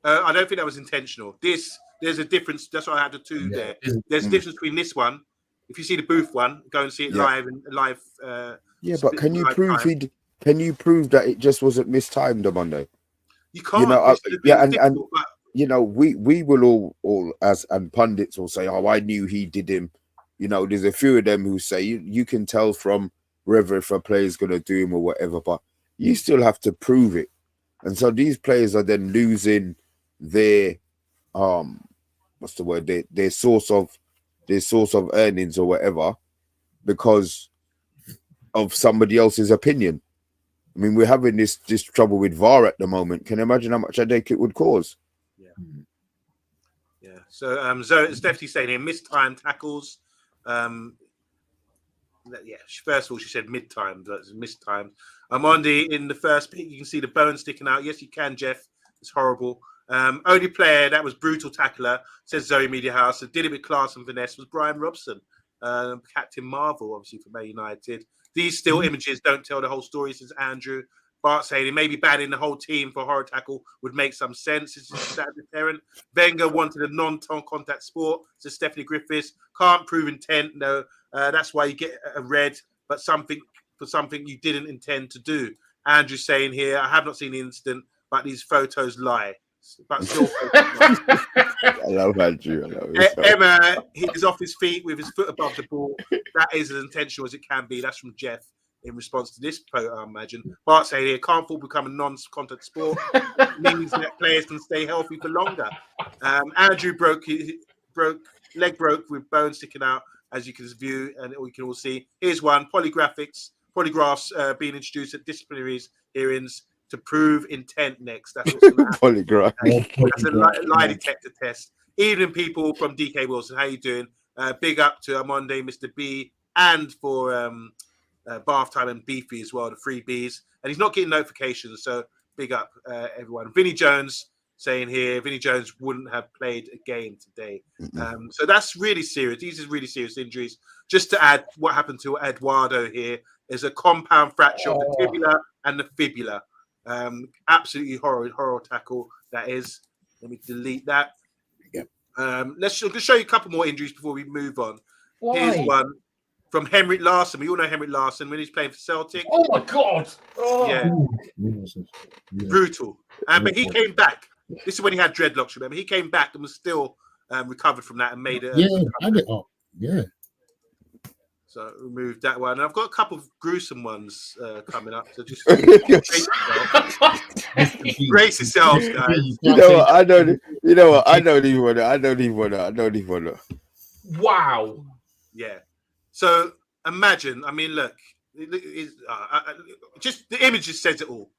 I don't think that was intentional. There's a difference. That's why I had the two there. There's a difference between this one. If you see the Booth one, go and see it live. But can you prove that it just wasn't mistimed on Monday? You can't. We will all as pundits will say, "Oh, I knew he did him." There's a few of them who say you can tell from whether if a player is going to do him or whatever, but you still have to prove it. And so these players are then losing their what's the word? Their source of earnings or whatever because of somebody else's opinion. I mean, we're having this trouble with VAR at the moment. Can you imagine how much headache it would cause? Yeah. So it's definitely saying here mistimed tackles. First of all, she said mid-time. That's mistimed. OMONDI in the first pick, you can see the bone sticking out. Yes, you can, Jeff. It's horrible. Only player that was brutal tackler, says Zoe Media House, that did it with class and finesse was Brian Robson, Captain Marvel, obviously for Man United. These still images don't tell the whole story, says Andrew. Bart saying maybe banning the whole team for horror tackle would make some sense. It's just that deterrent. Wenger wanted a non-contact sport, says Stephanie Griffiths. Can't prove intent. No, that's why you get a red, but something you didn't intend to do. Andrew saying here, I have not seen the incident, but these photos lie. But still, I love Andrew. Emma, he's off his feet with his foot above the ball. That is as intentional as it can be. That's from Jeff in response to this photo, I imagine. Bart saying here, can't football become a non-contact sport? Means that players can stay healthy for longer. Andrew leg broke with bone sticking out, as you can view and you can all see. Here's one, polygraphs being introduced at disciplinary hearings to prove intent next. That's what's going to happen. Polygraph. That's a lie detector test. Evening, people from DK Wilson. How you doing? Big up to Monday, Mr. B, and for Bath Time and Beefy as well, the 3 Bs. And he's not getting notifications, so big up, everyone. Vinnie Jones saying here, Vinnie Jones wouldn't have played a game today. So that's really serious. These are really serious injuries. Just to add, what happened to Eduardo here is a compound fracture of the tibia and the fibula. Absolutely horror tackle that is. Let me delete that. Let's show you a couple more injuries before we move on. Why? Here's one. from Henrik Larsson. We all know Henrik Larsson when he's playing for Celtic. Oh my God! Oh. Yeah, brutal. But he came back. This is when he had dreadlocks. Remember, he came back and was still recovered from that and made it. Had it up. Yeah. So remove that one. And I've got a couple of gruesome ones coming up. So just brace yourselves, guys. You know what? I don't even want to. Wow. Yeah. So imagine. I mean, look. Just the image just says it all.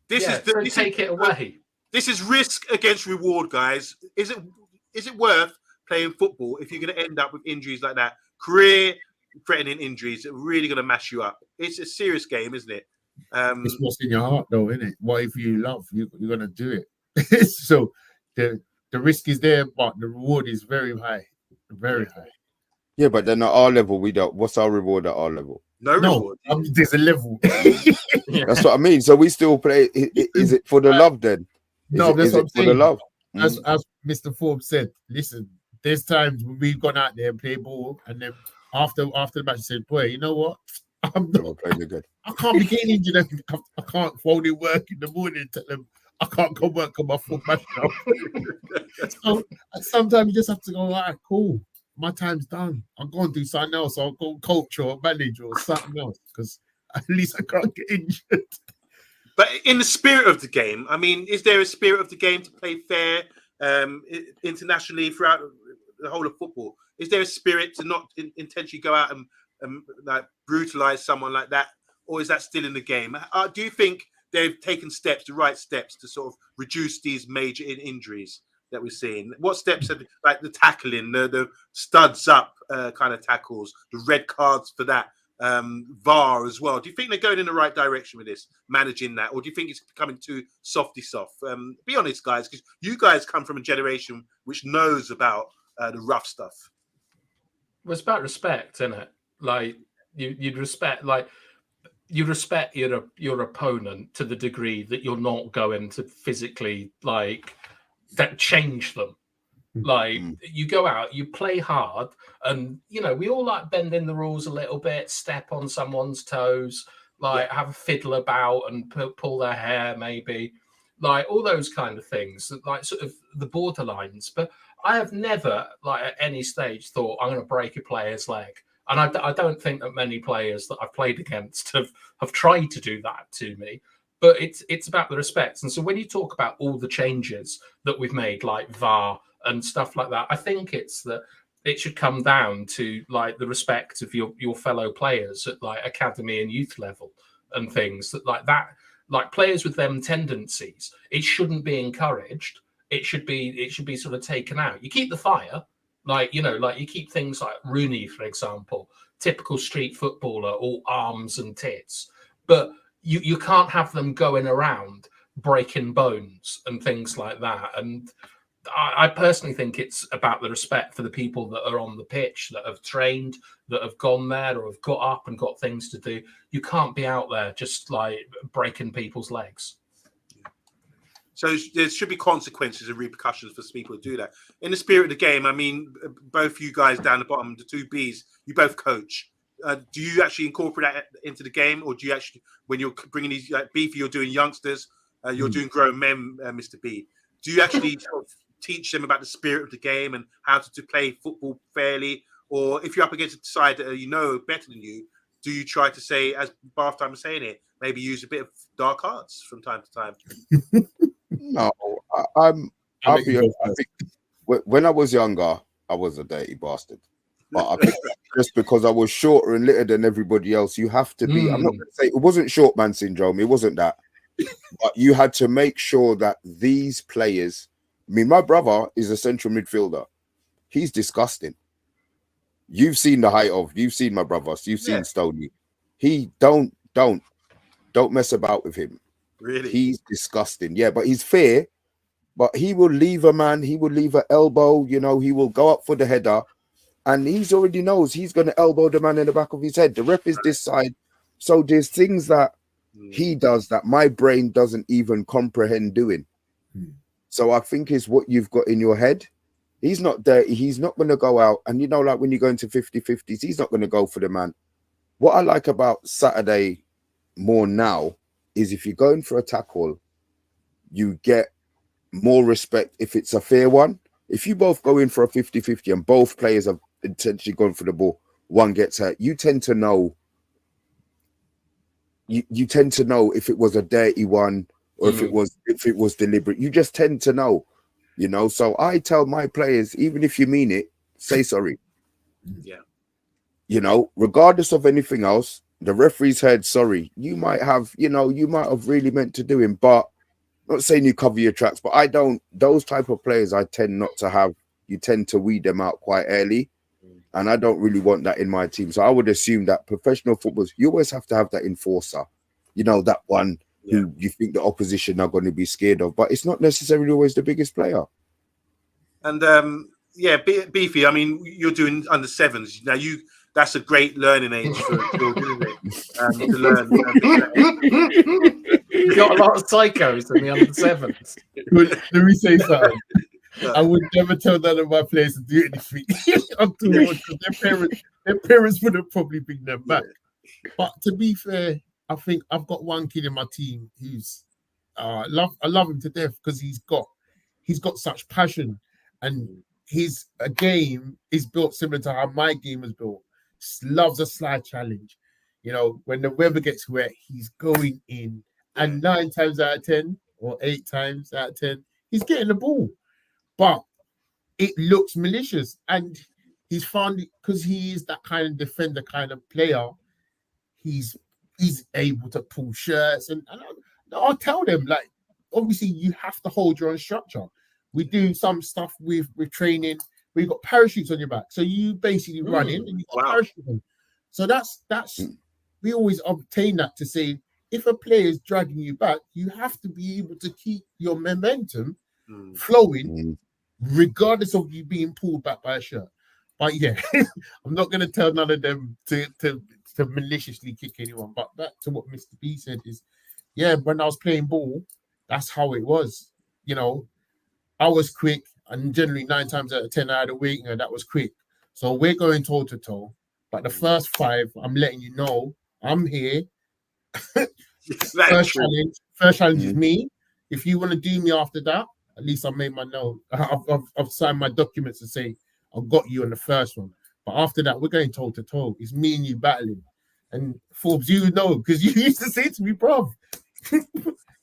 Take it away. This is risk against reward, guys. Is it worth playing football if you're going to end up with injuries like that? Career-threatening injuries that are really going to mash you up. It's a serious game, isn't it? It's what's in your heart, though, isn't it? What if you love? You're going to do it. So the risk is there, but the reward is very high. Very high. Yeah, but then at our level, we don't. What's our reward at our level? No reward. There's a level. That's what I mean. So we still play. Is it for the love then? That's what I'm saying. For the love. As Mr. Forbes said, listen, there's times when we've gone out there and played ball, and then after the match, said, "Boy, you know what? I'm not playing again. I can't be getting injured. I can't phone in work in the morning and tell them I can't go work on my foot match now." So sometimes you just have to go, all right, cool. My time's done. I'll go and do something else. I'll go coach or manage or something else because at least I can't get injured. But in the spirit of the game, I mean, is there a spirit of the game to play fair internationally throughout the whole of football? Is there a spirit to not intentionally go out and like brutalize someone like that, or is that still in the game? Do you think they've taken the right steps to sort of reduce these major injuries that we're seeing? What steps have, like the tackling, the studs up kind of tackles, the red cards for that, VAR as well? Do you think they're going in the right direction with this, managing that, or do you think it's becoming too softy soft? Be honest, guys, because you guys come from a generation which knows about the rough stuff. Well, it's about respect, isn't it? Like you'd respect, like you respect your opponent to the degree that you're not going to physically like that change them. Like you go out, you play hard, and you know we all like bending the rules a little bit, step on someone's toes, like have a fiddle about and pull their hair, maybe, like all those kind of things, like sort of the borderlines. But I have never, like at any stage, thought I'm going to break a player's leg, and I don't think that many players that I've played against have tried to do that to me. But it's about the respect. And so when you talk about all the changes that we've made, like VAR and stuff like that, I think it's that it should come down to like the respect of your fellow players at like academy and youth level and things that like players with them tendencies, it shouldn't be encouraged. It should be sort of taken out. You keep the fire, like you keep things like Rooney, for example, typical street footballer, all arms and tits, but you can't have them going around breaking bones and things like that. And I personally think it's about the respect for the people that are on the pitch, that have trained, that have gone there or have got up and got things to do. You can't be out there just like breaking people's legs. So there should be consequences and repercussions for people to do that. In the spirit of the game, I mean, both you guys down the bottom, the two Bs, you both coach. Do you actually incorporate that into the game, or do you actually, when you're bringing these like Beefy, you're doing youngsters, you're doing grown men, Mr. B? Do you actually sort of teach them about the spirit of the game and how to play football fairly? Or if you're up against a side that you know better than you, do you try to say, as Bathtime was saying it, maybe use a bit of dark arts from time to time? No, I'll be honest. I think when I was younger, I was a dirty bastard. But I think just because I was shorter and litter than everybody else, you have to be. I'm not going to say it wasn't short man syndrome. It wasn't that. But you had to make sure that these players. I mean, my brother is a central midfielder. He's disgusting. You've seen the height of. You've seen my brother. You've seen Stoney. He don't mess about with him. Really? He's disgusting. Yeah, but he's fair. But he will leave a man. He will leave an elbow. You know, he will go up for the header. And he's already knows he's going to elbow the man in the back of his head. The ref is this side. So there's things that he does that my brain doesn't even comprehend doing. So I think it's what you've got in your head. He's not dirty. He's not going to go out. And, you know, like when you go into 50-50s, he's not going to go for the man. what I like about Saturday more now is if you're going for a tackle, you get more respect if it's a fair one. If you both go in for a 50-50 and both players have intentionally gone for the ball, one gets hurt, you tend to know. You tend to know if it was a dirty one or if it was deliberate. You just tend to know, you know. So I tell my players, even if you mean it, say sorry. Yeah. You know, regardless of anything else, the referee's heard sorry. You might have really meant to do him, but not saying you cover your tracks, but I don't. Those type of players, I tend not to have. You tend to weed them out quite early, and I don't really want that in my team. So I would assume that professional footballers, you always have to have that enforcer. You know, that one who you think the opposition are going to be scared of, but it's not necessarily always the biggest player. And Beefy, I mean, you're doing under sevens now. That's a great learning age for children, isn't it? To learn. You got a lot of psychos in the under sevens. Let me say something. I would never tell none of my players to do anything. Their parents would have probably bring them back. But to be fair, I think I've got one kid in my team who's I love him to death because he's got such passion, and his game is built similar to how my game is built. Loves a slide challenge. You know, when the weather gets wet, he's going in, and 9 times out of 10 or 8 times out of 10, he's getting the ball. But it looks malicious, and he's found it because he is that kind of defender, kind of player. He's able to pull shirts, and I'll tell them, like, obviously you have to hold your own structure. We do some stuff with training where you've got parachutes on your back, so you basically run in and you've got parachute on. So that's we always obtain that to say, if a player is dragging you back, you have to be able to keep your momentum flowing, regardless of you being pulled back by a shirt. But yeah, I'm not going to tell none of them to maliciously kick anyone. But back to what Mr. B said is, yeah, when I was playing ball, that's how it was. You know, I was quick, and generally 9 times out of 10 I had a week, and that was quick. So we're going toe to toe. But the first 5, I'm letting you know, I'm here. First challenge is me. If you want to do me after that, at least I made my note. I've signed my documents to say I've got you on the first one. But after that, we're going toe to toe. It's me and you battling. And Forbes, you know, because you used to say to me, bro,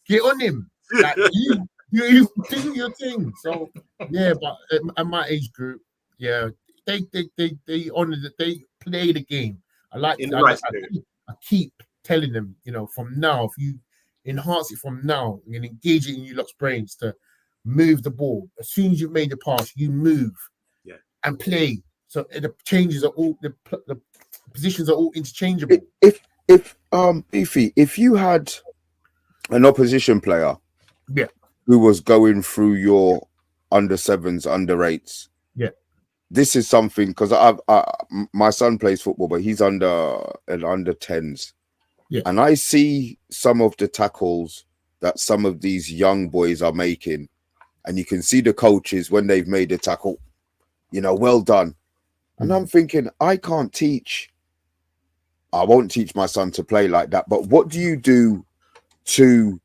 get on him. Like, you do your thing. So yeah, but at my age group, yeah, they honor that, they play the game. I keep telling them, you know, from now, if you enhance it from now and engage it in your lot's brains to move the ball. As soon as you've made the pass, you move and play. So the changes are all the positions are all interchangeable. If Beefy, if you had an opposition player who was going through your under 7s, under 8s, this is something, because my son plays football, but he's under 10s. And I see some of the tackles that some of these young boys are making, and you can see the coaches when they've made a tackle, you know, well done. And I'm thinking, I won't teach my son to play like that. But what do you do to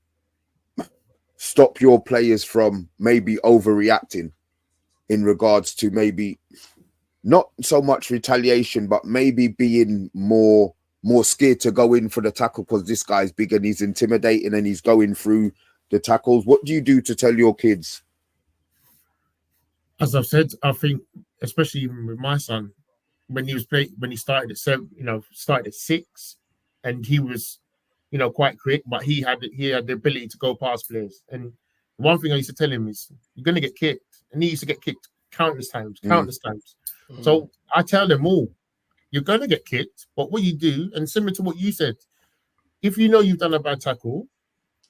stop your players from maybe overreacting in regards to maybe not so much retaliation, but maybe being more scared to go in for the tackle because this guy's big and he's intimidating and he's going through the tackles? What do you do to tell your kids? As I've said, I think, especially even with my son, when he started at 7, started at 6, and he was, quite quick, but he had the ability to go past players. And one thing I used to tell him is, you're going to get kicked, and he used to get kicked countless times. So I tell them all, you're going to get kicked, but what you do, and similar to what you said, if you know you've done a bad tackle,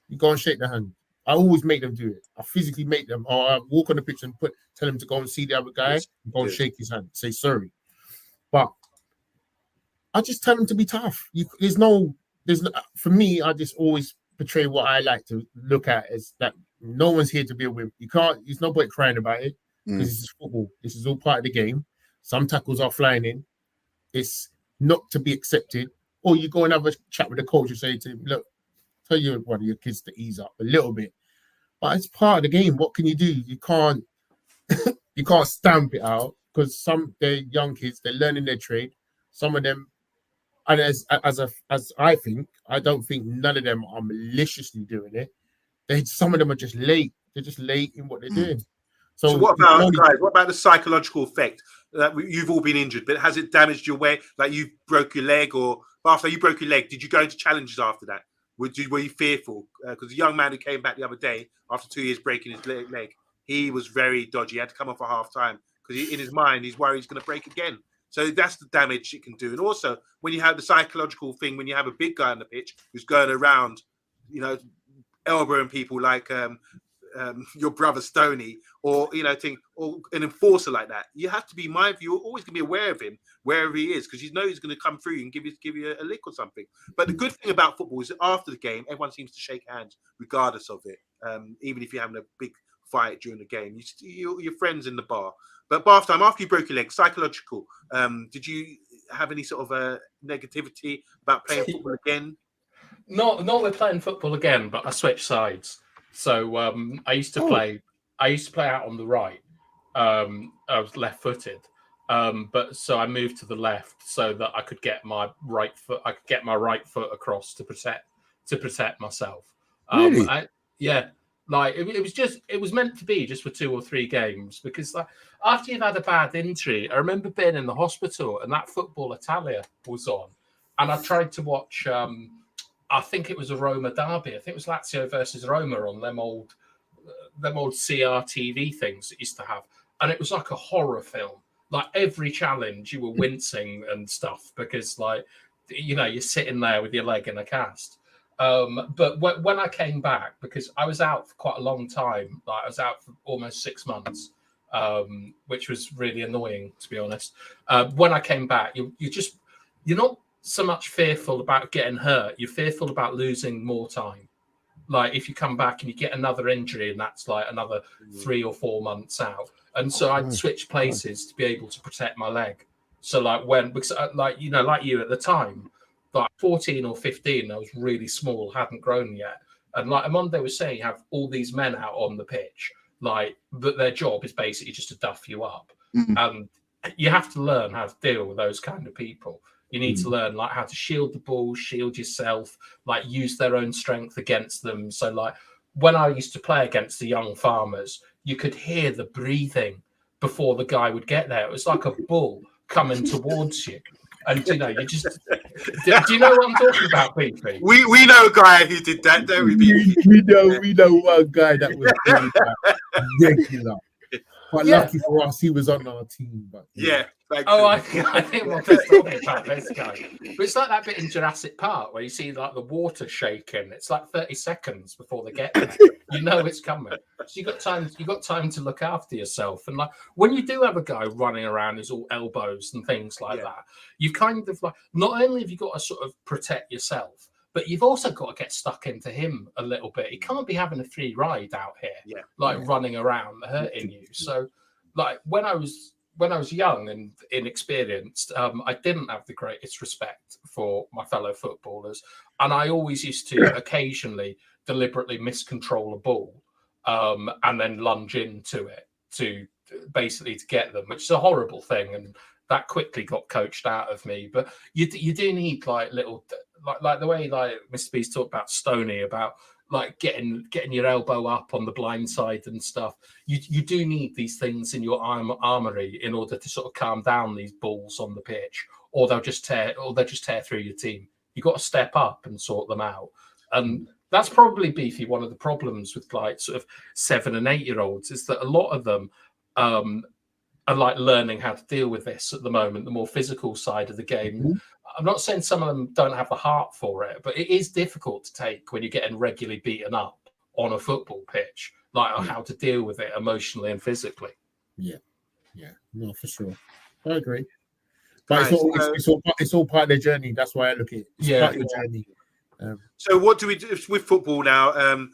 you go and shake their hand. I always make them do it. I physically make them, or I walk on the pitch and tell them to go and see the other guy, and go and shake his hand, say sorry. But I just tell them to be tough. For me, I just always portray what I like to look at as that no one's here to be a wimp. There's no point crying about it, because this is football. This is all part of the game. Some tackles are flying in. It's not to be accepted. or you go and have a chat with the coach and say to him, look, tell one of your kids to ease up a little bit. But it's part of the game. What can you do? You can't stamp it out, because they're young kids, they're learning their trade. Some of them, and as I think, I don't think none of them are maliciously doing it. Some of them are just late. They're just late in what they're doing. So what about, guys? What about the psychological effect? You've all been injured, but has it damaged your way? Like you broke your leg, or after you broke your leg, did you go into challenges after that? Were you fearful? Because a young man who came back the other day after 2 years breaking his leg, he was very dodgy. He had to come off at half time because in his mind he's worried he's going to break again. So that's the damage it can do. And also when you have the psychological thing, when you have a big guy on the pitch who's going around, elbowing people like your brother Stoney, or or an enforcer like that, you have to be mindful. You're always going to be aware of him wherever he is, because you know he's going to come through and give you a lick or something. But the good thing about football is that after the game, everyone seems to shake hands regardless of it. Even if you're having a big fight during the game, you're friends in the bar. But bath time, after you broke your leg, psychological, did you have any sort of negativity about playing football again? Not with playing football again, but I switched sides. So I used to play out on the right. I was left-footed, but so I moved to the left so that I could get my right foot. I could get my right foot across to protect myself. Really? It was meant to be just for 2 or 3 games, because after you've had a bad injury, I remember being in the hospital and that Football Italia was on, and I tried to watch. I think it was a Roma derby. I think it was Lazio versus Roma on them old CRTV things that used to have, and it was like a horror film. Like every challenge, you were wincing and stuff because, you're sitting there with your leg in a cast. But when I came back, because I was out for quite a long time, I was out for almost 6 months, which was really annoying, to be honest. When I came back, you're not so much fearful about getting hurt. You're fearful about losing more time. Like if you come back and you get another injury, and that's like another 3 or 4 months out. And so I'd switch places to be able to protect my leg. So because you at the time, 14 or 15, I was really small, hadn't grown yet. And like OMONDI was saying, you have all these men out on the pitch, but their job is basically just to duff you up. And you have to learn how to deal with those kind of people. You need to learn how to shield the ball, shield yourself, use their own strength against them. So when I used to play against the young farmers, you could hear the breathing before the guy would get there. It was like a bull coming towards you. And you just do you know what I'm talking about, BP? We know a guy who did that, don't we? We know one guy that was doing that regular. But lucky for us, he was on our team. But I think we're just talking about this guy. But it's like that bit in Jurassic Park where you see the water shaking. It's like 30 seconds before they get there. You know it's coming. So you got time to look after yourself. And when you do have a guy running around who's all elbows and things like that, you kind of not only have you got to sort of protect yourself, but you've also got to get stuck into him a little bit. He can't be having a free ride out here, running around hurting you. So, when I was young and inexperienced, I didn't have the greatest respect for my fellow footballers, and I always used to occasionally deliberately miscontrol a ball and then lunge into it to get them, which is a horrible thing, and that quickly got coached out of me. But you do need little. Like the way Mr. B's talked about Stoney, about getting your elbow up on the blind side and stuff. You do need these things in your armory in order to sort of calm down these bulls on the pitch, or they'll just tear through your team. You got to step up and sort them out. And that's probably, Beefy, one of the problems with sort of 7 and 8 year olds is that a lot of them are learning how to deal with this at the moment, the more physical side of the game. I'm not saying some of them don't have the heart for it, but it is difficult to take when you're getting regularly beaten up on a football pitch, how to deal with it emotionally and physically. Yeah, no, for sure. I agree. But it's all part of the journey. That's why I look at it. It's part of the journey. So what do we do with football now?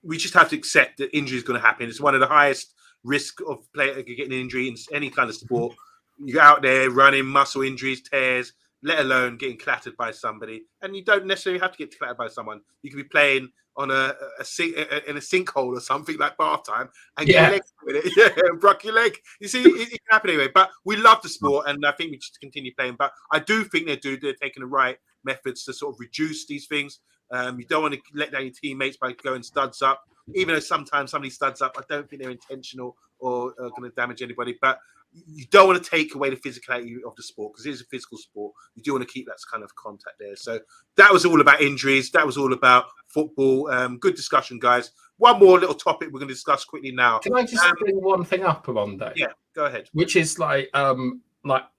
We just have to accept that injury is going to happen. It's one of the highest risk of player getting an injury in any kind of sport. You're out there running, muscle injuries, tears, let alone getting clattered by somebody. And you don't necessarily have to get clattered by someone. You could be playing on in a sinkhole or something like bath time and get your leg with it. Yeah, and broke your leg. You see, it can happen anyway. But we love the sport, and I think we just continue playing. But I do think they're taking the right methods to sort of reduce these things. You don't want to let down your teammates by going studs up, even though sometimes somebody studs up. I don't think they're intentional or going to damage anybody. But you don't want to take away the physicality of the sport because it is a physical sport. You do want to keep that kind of contact there. So that was all about injuries. That was all about football. Good discussion, guys. One more little topic we're going to discuss quickly now. Can I just bring one thing up, Amondi? Yeah, go ahead. Which is like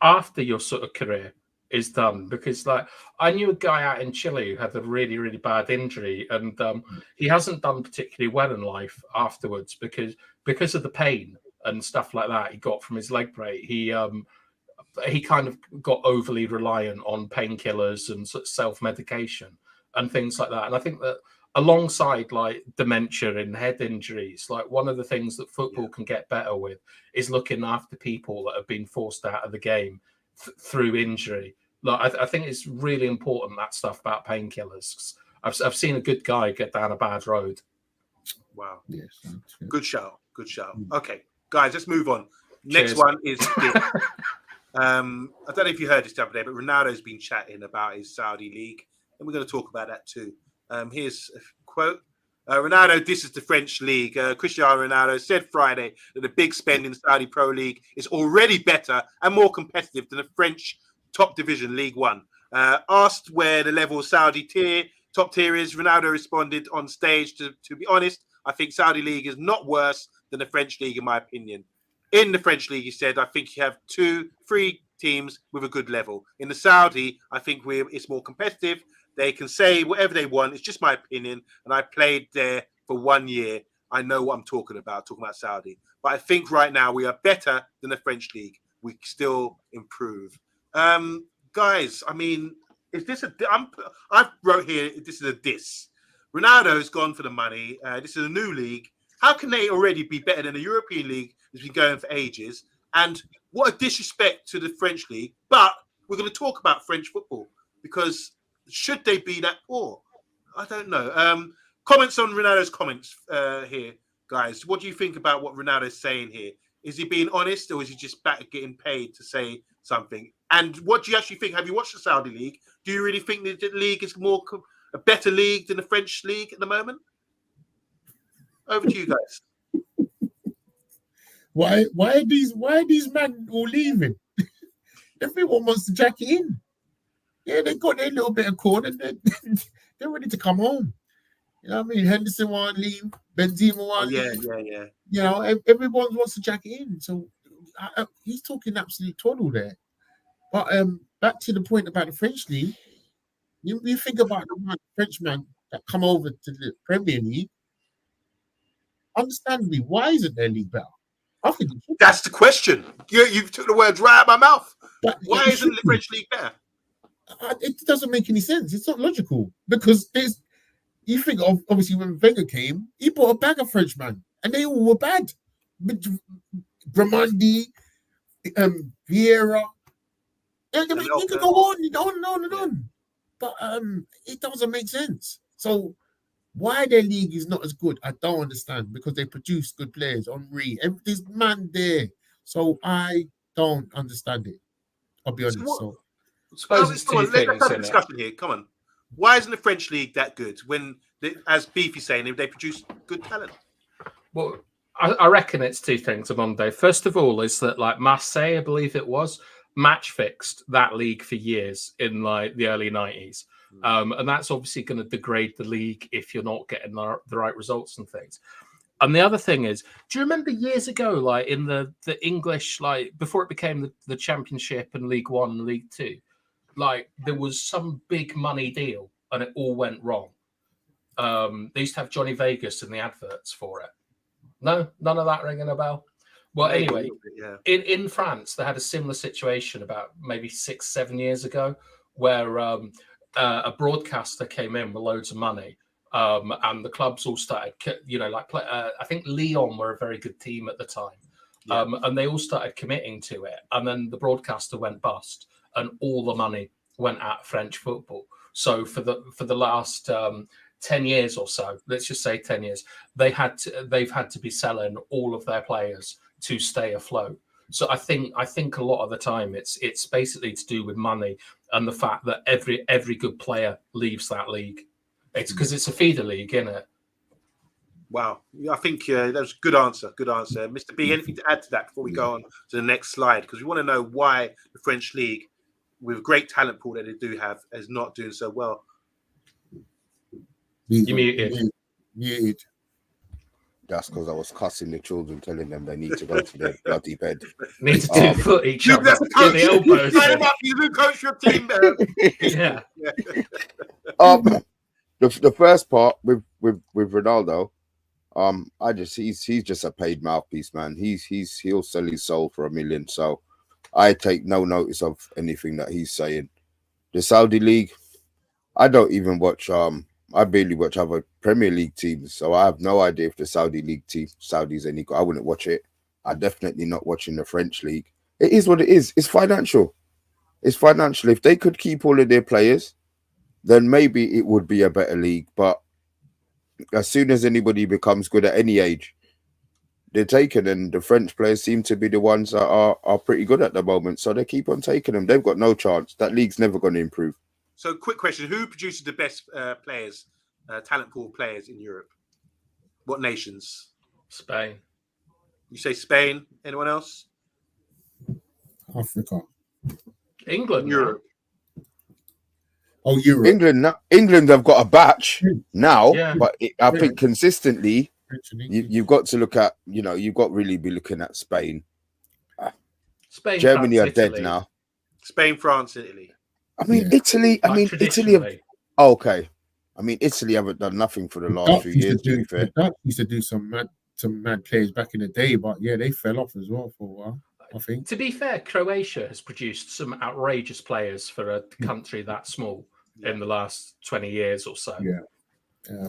after your sort of career is done, because like I knew a guy out in Chile who had a really, really bad injury, and he hasn't done particularly well in life afterwards because of the pain and stuff like that he got from his leg break. He kind of got overly reliant on painkillers and sort of self-medication and things like that. And I think that alongside like dementia and head injuries, like one of the things that football can get better with is looking after people that have been forced out of the game through injury. Like I think it's really important, that stuff about painkillers. I've seen a good guy get down a bad road. Wow. Yes. Good shout. Good shout. Okay, guys, let's move on. Next one is this. I don't know if you heard this the other day, but Ronaldo's been chatting about his Saudi league, and we're going to talk about that too. Here's a quote. Ronaldo, this is the French league. Cristiano Ronaldo said Friday that the big spend in the Saudi Pro League is already better and more competitive than the French top division, League One. Asked where the level of Saudi top tier is, Ronaldo responded on stage, to be honest, I think Saudi league is not worse than the French league, in my opinion. In the French league, he said, I think you have 2-3 teams with a good level. In the Saudi, I think it's more competitive. They can say whatever they want. It's just my opinion. And I played there for 1 year. I know what I'm talking about Saudi. But I think right now we are better than the French league. We still improve. Guys, I mean, is this I've wrote here, this is a diss. Ronaldo's gone for the money. This is a new league. How can they already be better than the European league that's been going for ages? And what a disrespect to the French league. But we're going to talk about French football, because should they be that poor? I don't know. Comments on Ronaldo's comments here, guys. What do you think about what Ronaldo's saying here? Is he being honest, or is he just back getting paid to say something? And what do you actually think? Have you watched the Saudi league? Do you really think that the league is a better league than the French league at the moment? Over to you guys. Why are these men all leaving? Everyone wants to jack it in. Yeah, they got their little bit of corn and they're ready to come home. You know what I mean? Henderson won't leave. Benzema won't leave. Yeah. You know, everyone wants to jack it in. So he's talking absolute twaddle there. But back to the point about the French league, you think about the Frenchman that come over to the Premier League. Understandably, why isn't their league better? I think that's the question. You took the words right out of my mouth. But why isn't the French league better? It doesn't make any sense. It's not logical, because you think of, obviously, when Wenger came, he brought a bag of Frenchmen and they all were bad. Bramandi, Vieira, you could go on and on. But it doesn't make sense. So why their league is not as good, I don't understand, because they produce good players. Henry, there's man there. So I don't understand it. I'll be honest. I suppose it's two things. Let's have a discussion here. Come on. Why isn't the French league that good when, as Beefy's saying, they produce good talent? Well, I reckon it's two things, Amondi. First of all, is that like Marseille, I believe it was, match fixed that league for years in like the early 90s. And that's obviously going to degrade the league if you're not getting the right results and things. And the other thing is, do you remember years ago, like in the English, like before it became the Championship and League One and League Two, like there was some big money deal and it all went wrong. They used to have Johnny Vegas in the adverts for it. No, none of that ringing a bell. Well, anyway, in France, they had a similar situation about maybe 6-7 years ago, where a broadcaster came in with loads of money, and the clubs all started, I think Lyon were a very good team at the time, and they all started committing to it, and then the broadcaster went bust, and all the money went at French football. So for the last 10 years or so, let's just say 10 years, they've had to be selling all of their players to stay afloat. So I think a lot of the time it's basically to do with money and the fact that every good player leaves that league. It's because it's a feeder league, isn't it? Wow, I think that was a good answer. Good answer, Mr. B. Anything to add to that before we go on to the next slide? Because we want to know why the French league, with a great talent pool that they do have, is not doing so well. You muted. That's because I was cussing the children, telling them they need to go to their bloody bed. Need to 2-foot each other. Get the elbows. You coach your team. Yeah. The first part with Ronaldo, he's just a paid mouthpiece, man. He'll sell his soul for $1 million. So I take no notice of anything that he's saying. The Saudi League, I don't even watch. I barely watch other Premier League teams, so I have no idea if the Saudi League team, Saudi's any good. I wouldn't watch it. I'm definitely not watching the French League. It is what it is. It's financial. It's financial. If they could keep all of their players, then maybe it would be a better league. But as soon as anybody becomes good at any age, they're taken, and the French players seem to be the ones that are pretty good at the moment. So they keep on taking them. They've got no chance. That league's never going to improve. So, quick question: who produces the best players, talent pool players in Europe? What nations? Spain. You say Spain. Anyone else? Africa. England. Europe. Oh, Europe. England have got a batch now, Yeah. but I think consistently, you've got to look at, you've got to really be looking at Spain. Spain, Germany France, are dead Italy. now. Spain, France, Italy. I mean, Italy. Traditionally. Okay. I mean, Italy haven't done nothing for the last few years. To be fair, The Dutch used to do some mad players back in the day, but yeah, they fell off as well for a while, I think. To be fair, Croatia has produced some outrageous players for a country that small in the last 20 years or so. Yeah,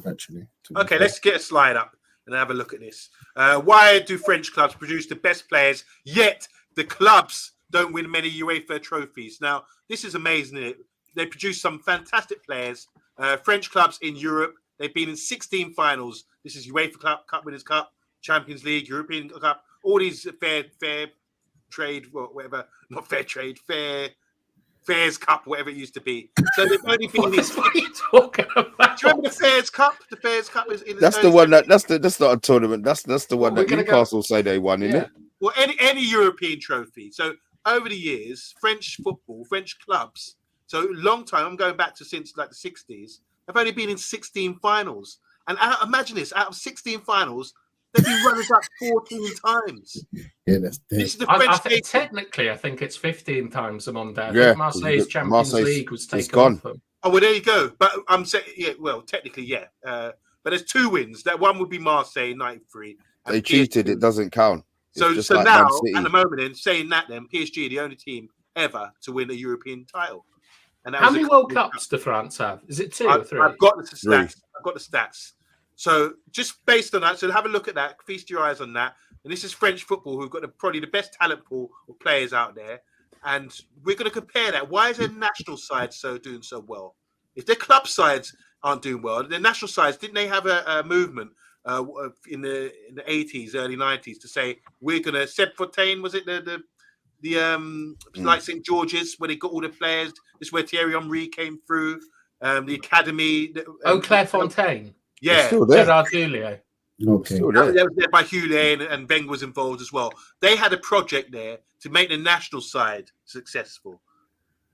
actually. Okay, let's get a slide up and have a look at this. Why do French clubs produce the best players, yet the clubs don't win many UEFA trophies? Now, this is amazing, isn't it? They produce some fantastic players. French clubs in Europe, they've been in 16 finals. This is UEFA Cup Winners' Cup, Champions League, European Cup, all these fair trade, whatever, not fair trade, Fairs Cup, whatever it used to be. So they've only been in these. What are you talking about? Do you remember the Fairs Cup? The Fairs Cup is in. That's the one that's not a tournament. That's the one that Newcastle say they won, isn't it? Well, any European trophy. So over the years, French football, French clubs. So long time. I'm going back to since like the 60s. They've only been in 16 finals. And imagine this: out of 16 finals, they've been runners up 14 times. Yeah, that's dead. This is the French technically, I think it's 15 times OMONDI. Yeah, Marseille's Champions League was taken off them. Oh, well, there you go. But I'm saying, technically, yeah. But there's 2 wins. That one would be Marseille, 93. They cheated. It doesn't count. So like now, at the moment, then saying that, then PSG are the only team ever to win a European title. And how many World Cups do France have? Is it 2 or 3? I've got the stats. So just based on that, so have a look at that. Feast your eyes on that. And this is French football, who've got probably the best talent pool of players out there. And we're going to compare that. Why is their national side doing so well? If their club sides aren't doing well, their national sides, didn't they have a movement in the 80s, early 90s to say we're going to Seb Fontaine, was it the like St. George's, where they got all the players? This is where Thierry Henry came through. The academy. Clairefontaine. Yeah, Gerard Houllier. Okay. That was led by Houllier, and Wenger was involved as well. They had a project there to make the national side successful.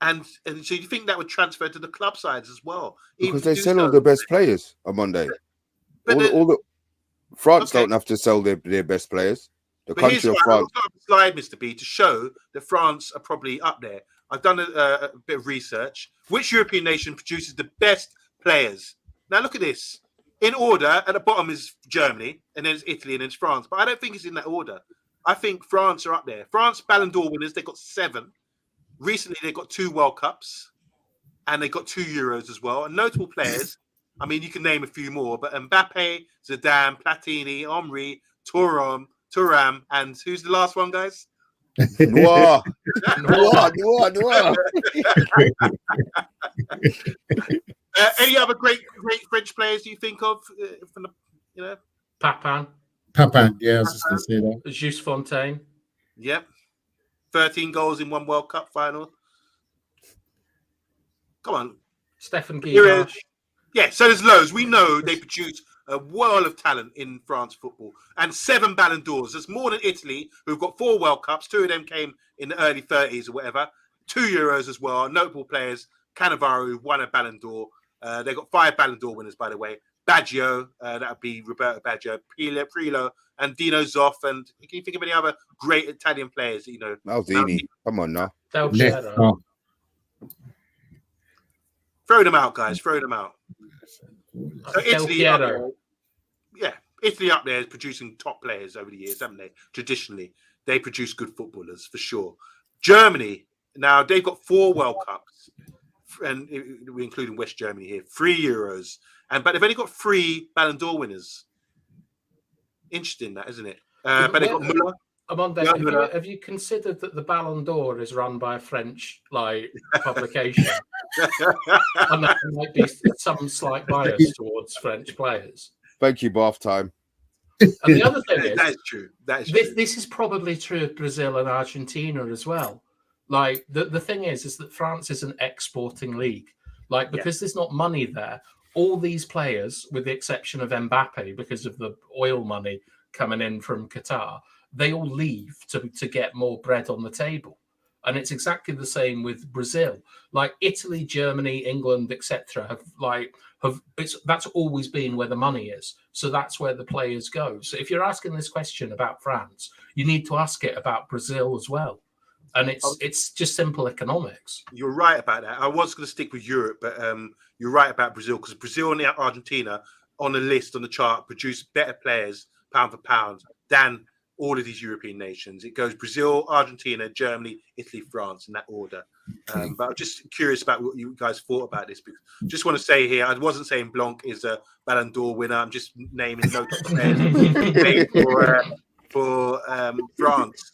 And so you think that would transfer to the club sides as well? Because they sell all the best players on Monday. France don't have to sell their best players. The country of France. I've got a slide, Mr. B, to show that France are probably up there. I've done a bit of research. Which European nation produces the best players? Now look at this. In order, at the bottom is Germany, and then it's Italy, and then it's France. But I don't think it's in that order. I think France are up there. France Ballon d'Or winners, they've got 7. Recently, they've got 2 World Cups, and they've got 2 Euros as well. And notable players, I mean, you can name a few more, but Mbappe, Zidane, Platini, Henry, Thuram, and who's the last one, guys? Noir. Noir. Any other great French players do you think of from the, Papin, yeah, I was just going to say that. Juste Fontaine. Yep. 13 goals in one World Cup final. Come on. Stefan Guimarães. Yeah, so there's loads. We know they produce a world of talent in France football and 7 Ballon d'Ors. There's more than Italy, who've got 4 World Cups. 2 of them came in the early 30s or whatever. 2 Euros as well. Notable players. Cannavaro, who won a Ballon d'Or. They've got 5 Ballon d'Or winners, by the way. Baggio, that would be Roberto Baggio, Pirlo, and Dino Zoff. And can you think of any other great Italian players that you know? Maldini. Come on now. Del Piero. Throw them out, guys. Throw them out. So Italy up there, Italy up there is producing top players over the years, haven't they? Traditionally, they produce good footballers for sure. Germany, now they've got 4 World Cups, and we're including West Germany here, 3 Euros, but they've only got 3 Ballon d'Or winners. Interesting, that, isn't it? But they've got Müller. Have you considered that the Ballon d'Or is run by a French publication? And there might be some slight bias towards French players. Thank you, bath time. And the other thing is, that is true. This is probably true of Brazil and Argentina as well. Like the thing is that France is an exporting league. Like because there's not money there, all these players, with the exception of Mbappe, because of the oil money coming in from Qatar, they all leave to get more bread on the table. And it's exactly the same with Brazil. Like Italy, Germany, England, etc. That's always been where the money is. So that's where the players go. So if you're asking this question about France, you need to ask it about Brazil as well. And it's just simple economics. You're right about that. I was going to stick with Europe, but you're right about Brazil, because Brazil and Argentina on the list, on the chart, produce better players pound for pound than all of these European nations. It goes Brazil, Argentina, Germany, Italy, France in that order. But I'm just curious about what you guys thought about this. Because just want to say here, I wasn't saying Blanc is a Ballon d'Or winner. I'm just naming notable players for France.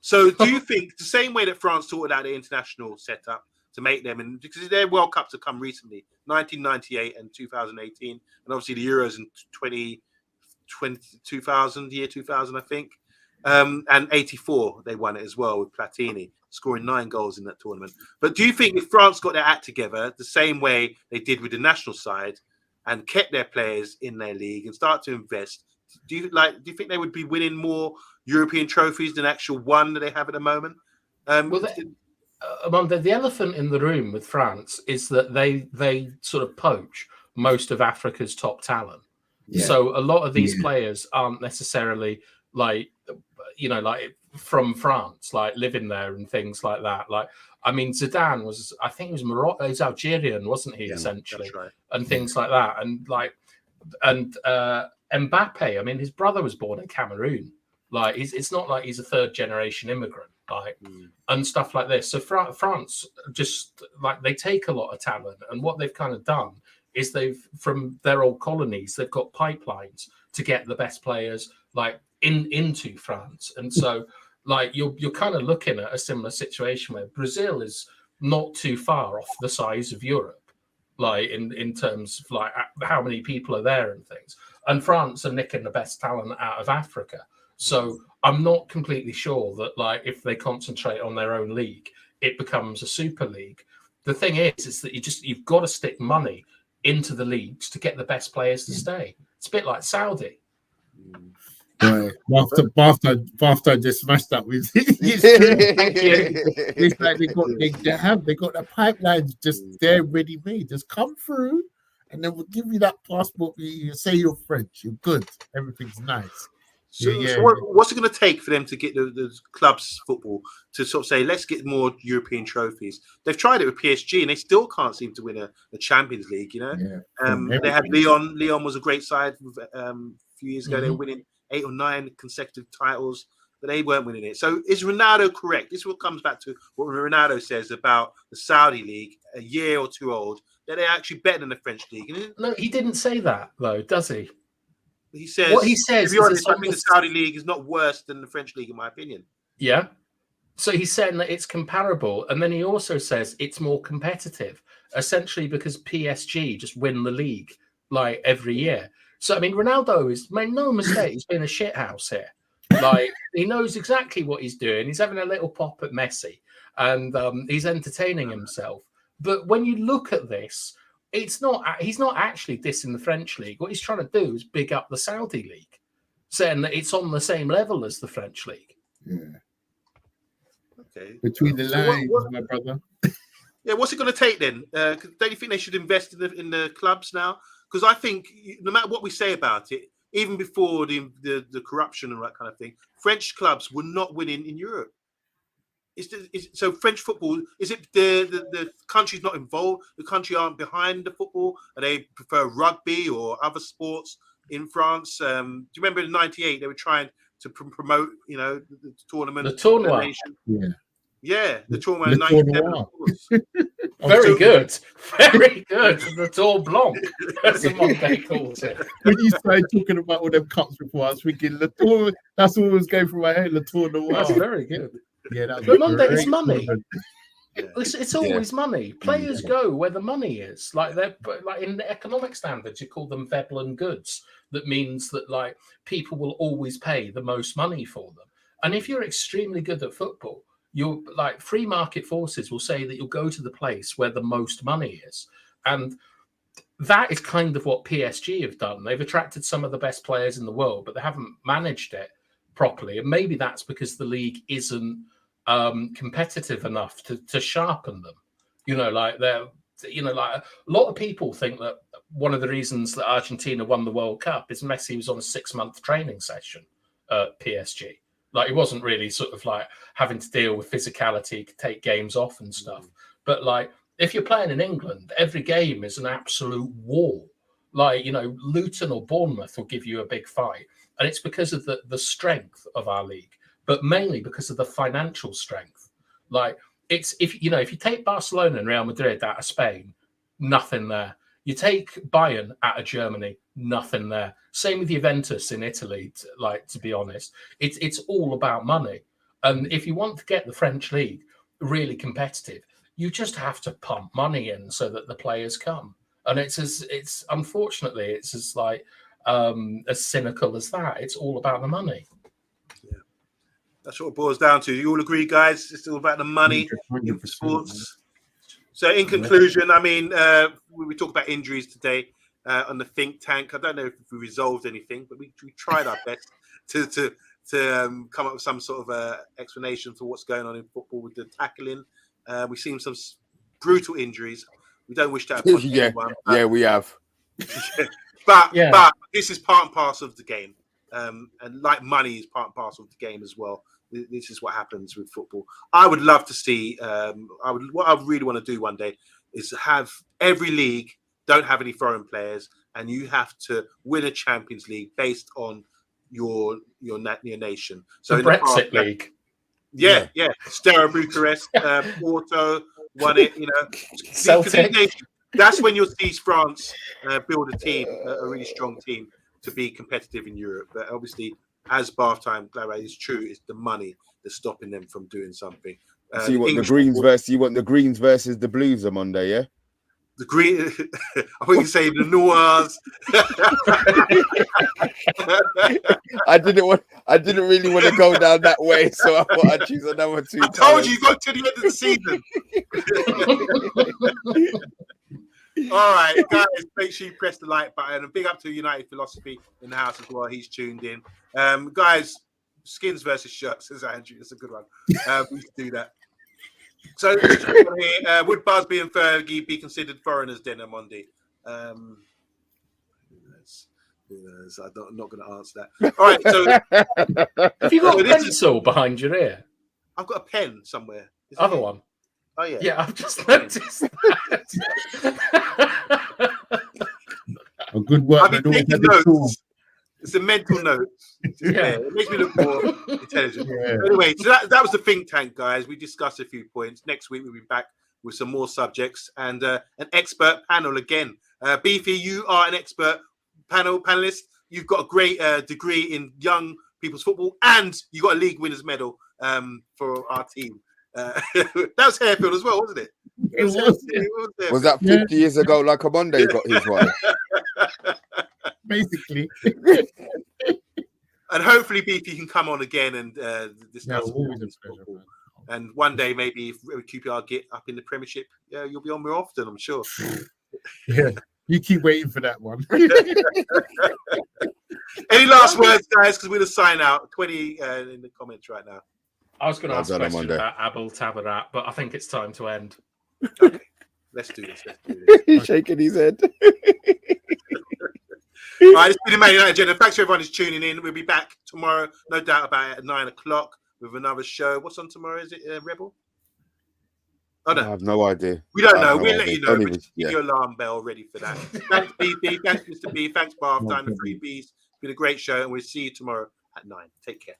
So do you think the same way that France sorted out the international setup to make them, and because their World Cups have come recently, 1998 and 2018, and obviously the Euros in 2000, I think, and 84 they won it as well with Platini scoring 9 goals in that tournament. But do you think if France got their act together the same way they did with the national side and kept their players in their league and start to invest, do you think they would be winning more European trophies than actual one that they have at the moment? The elephant in the room with France is that they sort of poach most of Africa's top talent. Yeah. So a lot of these players aren't necessarily from France, like living there and things like that. Like, I mean, Zidane was, I think he was Morocco, he's Algerian, wasn't he? Essentially, that's right. And things like that. And Mbappe, I mean, his brother was born in Cameroon. Like, it's not like he's a 3rd generation immigrant, and stuff like this. So France just they take a lot of talent, and what they've kind of done is from their old colonies, they've got pipelines to get the best players into France. And so you're kind of looking at a similar situation where Brazil is not too far off the size of Europe, in terms of how many people are there and things. And France are nicking the best talent out of Africa. So I'm not completely sure that if they concentrate on their own league, it becomes a super league. The thing is that you've got to stick money into the leagues to get the best players to stay. It's a bit like Saudi. Right. After just smashed that with it's like they got the pipelines just there ready made. Just come through, and then we'll give you that passport. You say you're French, you're good, everything's nice. So what's it going to take for them to get the clubs football to sort of say, let's get more European trophies? They've tried it with PSG and they still can't seem to win a Champions League, They had Lyon. Lyon was a great side a few years ago. They were winning 8 or 9 consecutive titles, but they weren't winning it. So is Ronaldo correct? This all comes back to what Ronaldo says about the Saudi league, a year or two old, that they're actually better than the French league. No, he didn't say that, though, does he? He says, what he says, to be honest, I think the Saudi league is not worse than the French league, in my opinion. Yeah. So he's saying that it's comparable, and then he also says it's more competitive, essentially because PSG just win the league like every year. So I mean, Ronaldo is made no mistake; he's been a shithouse here. Like he knows exactly what he's doing. He's having a little pop at Messi, and he's entertaining himself. But when you look at this, he's not actually dissing the French league. What he's trying to do is big up the Saudi league, saying that it's on the same level as the French league. Yeah. Okay. Between the lines, my brother. Yeah, what's it going to take then? Don't you think they should invest in the clubs now? Because I think no matter what we say about it, even before the corruption and that kind of thing, French clubs were not winning in Europe. So French football, is it the country's not involved? The country aren't behind the football? And they prefer rugby or other sports in France? Do you remember in '98 they were trying to promote, the tournament? The tournament. Yeah, the tournament. Very good. Very good. The Tour Blanc, as someone they calls it. When you started talking about all them cups before, I was thinking, Latour, that's all was going through my head, Latour Noir. That's very good. Yeah, that was but Monday, it's money. Yeah. It's always money. Players go where the money is. Like in the economic standards, you call them Veblen goods. That means that like people will always pay the most money for them. And if you're extremely good at football, you're like free market forces will say that you'll go to the place where the most money is. And that is kind of what PSG have done. They've attracted some of the best players in the world, but they haven't managed it properly. And maybe that's because the league isn't competitive enough to sharpen them. Like a lot of people think that one of the reasons that Argentina won the World Cup is Messi was on a 6-month training session at PSG. Like he wasn't really sort of like having to deal with physicality, take games off and stuff. But like if you're playing in England, every game is an absolute war. Like, Luton or Bournemouth will give you a big fight. And it's because of the strength of our league, but mainly because of the financial strength. Like it's if you take Barcelona and Real Madrid out of Spain, nothing there. You take Bayern out of Germany, nothing there. Same with Juventus in Italy, to be honest. It's all about money. And if you want to get the French league really competitive, you just have to pump money in so that the players come. And it's as cynical as that. It's all about the money. Yeah. That's what it boils down to. You all agree, guys? It's all about the money in sports. So in conclusion, I mean, we talked about injuries today on the think tank. I don't know if we resolved anything, but we tried our best to come up with some sort of explanation for what's going on in football with the tackling. We've seen some brutal injuries. We don't wish that upon anyone. Yeah, we have. But this is part and parcel of the game. And like money is part and parcel of the game as well. This is what happens with football. I would love to see. What I really want to do one day is have every league don't have any foreign players, and you have to win a Champions League based on your nation. So the Brexit League. Yeah. Steaua Bucharest, Porto won it. Celtic. That's when you'll see France build a team, a really strong team to be competitive in Europe. But obviously, as BATHTIME is true, it's the money that's stopping them from doing something. So you want the Greens versus the Blues on Monday, yeah? The green, I think you say the Noirs. I didn't really want to go down that way, so I thought I'd choose another two. I told you got to the end of the season. All right, guys, make sure you press the like button. And big up to United Philosophy in the house as well. He's tuned in. Guys, skins versus shirts, says Andrew. That's a good one. We used to do that. So, would Busby and Fergie be considered foreigners then, OMONDI? Who knows? I'm not going to answer that. All right, so have you got a pencil behind your ear? I've got a pen somewhere. Other one. Oh yeah. Yeah, I've just noticed that. A good work. I've been taking notes. It's a mental note. It makes me look more intelligent. Yeah. Anyway, so that was the think tank, guys. We discussed a few points. Next week we'll be back with some more subjects and an expert panel again. Beefy, you are an expert panelist. You've got a great degree in young people's football, and you got a league winners medal for our team. That was Harefield as well, wasn't it? It was, yeah. Was that 50 years ago? Like a Monday got his one. Basically. And hopefully, Beefy can come on again and discuss. Always a pleasure, man. And one day, maybe if QPR get up in the Premiership, you'll be on more often, I'm sure. Yeah, you keep waiting for that one. Any last words, guys? Because we're going to sign out. 20 in the comments right now. I was going to ask a question about Abel Tabarat, but I think it's time to end. Okay, let's do this. He's shaking his head. All right, it's been the Man United Agenda. Thanks for everyone who's tuning in. We'll be back tomorrow, no doubt about it, at 9 o'clock with another show. What's on tomorrow? Is it Rebel? I have no idea. We don't know. We'll let you know. But just keep your alarm bell ready for that. Thanks, BB. Thanks, Mr. B. Thanks, Bath Time, the 3Bs. It's been a great show, and we'll see you tomorrow at 9. Take care.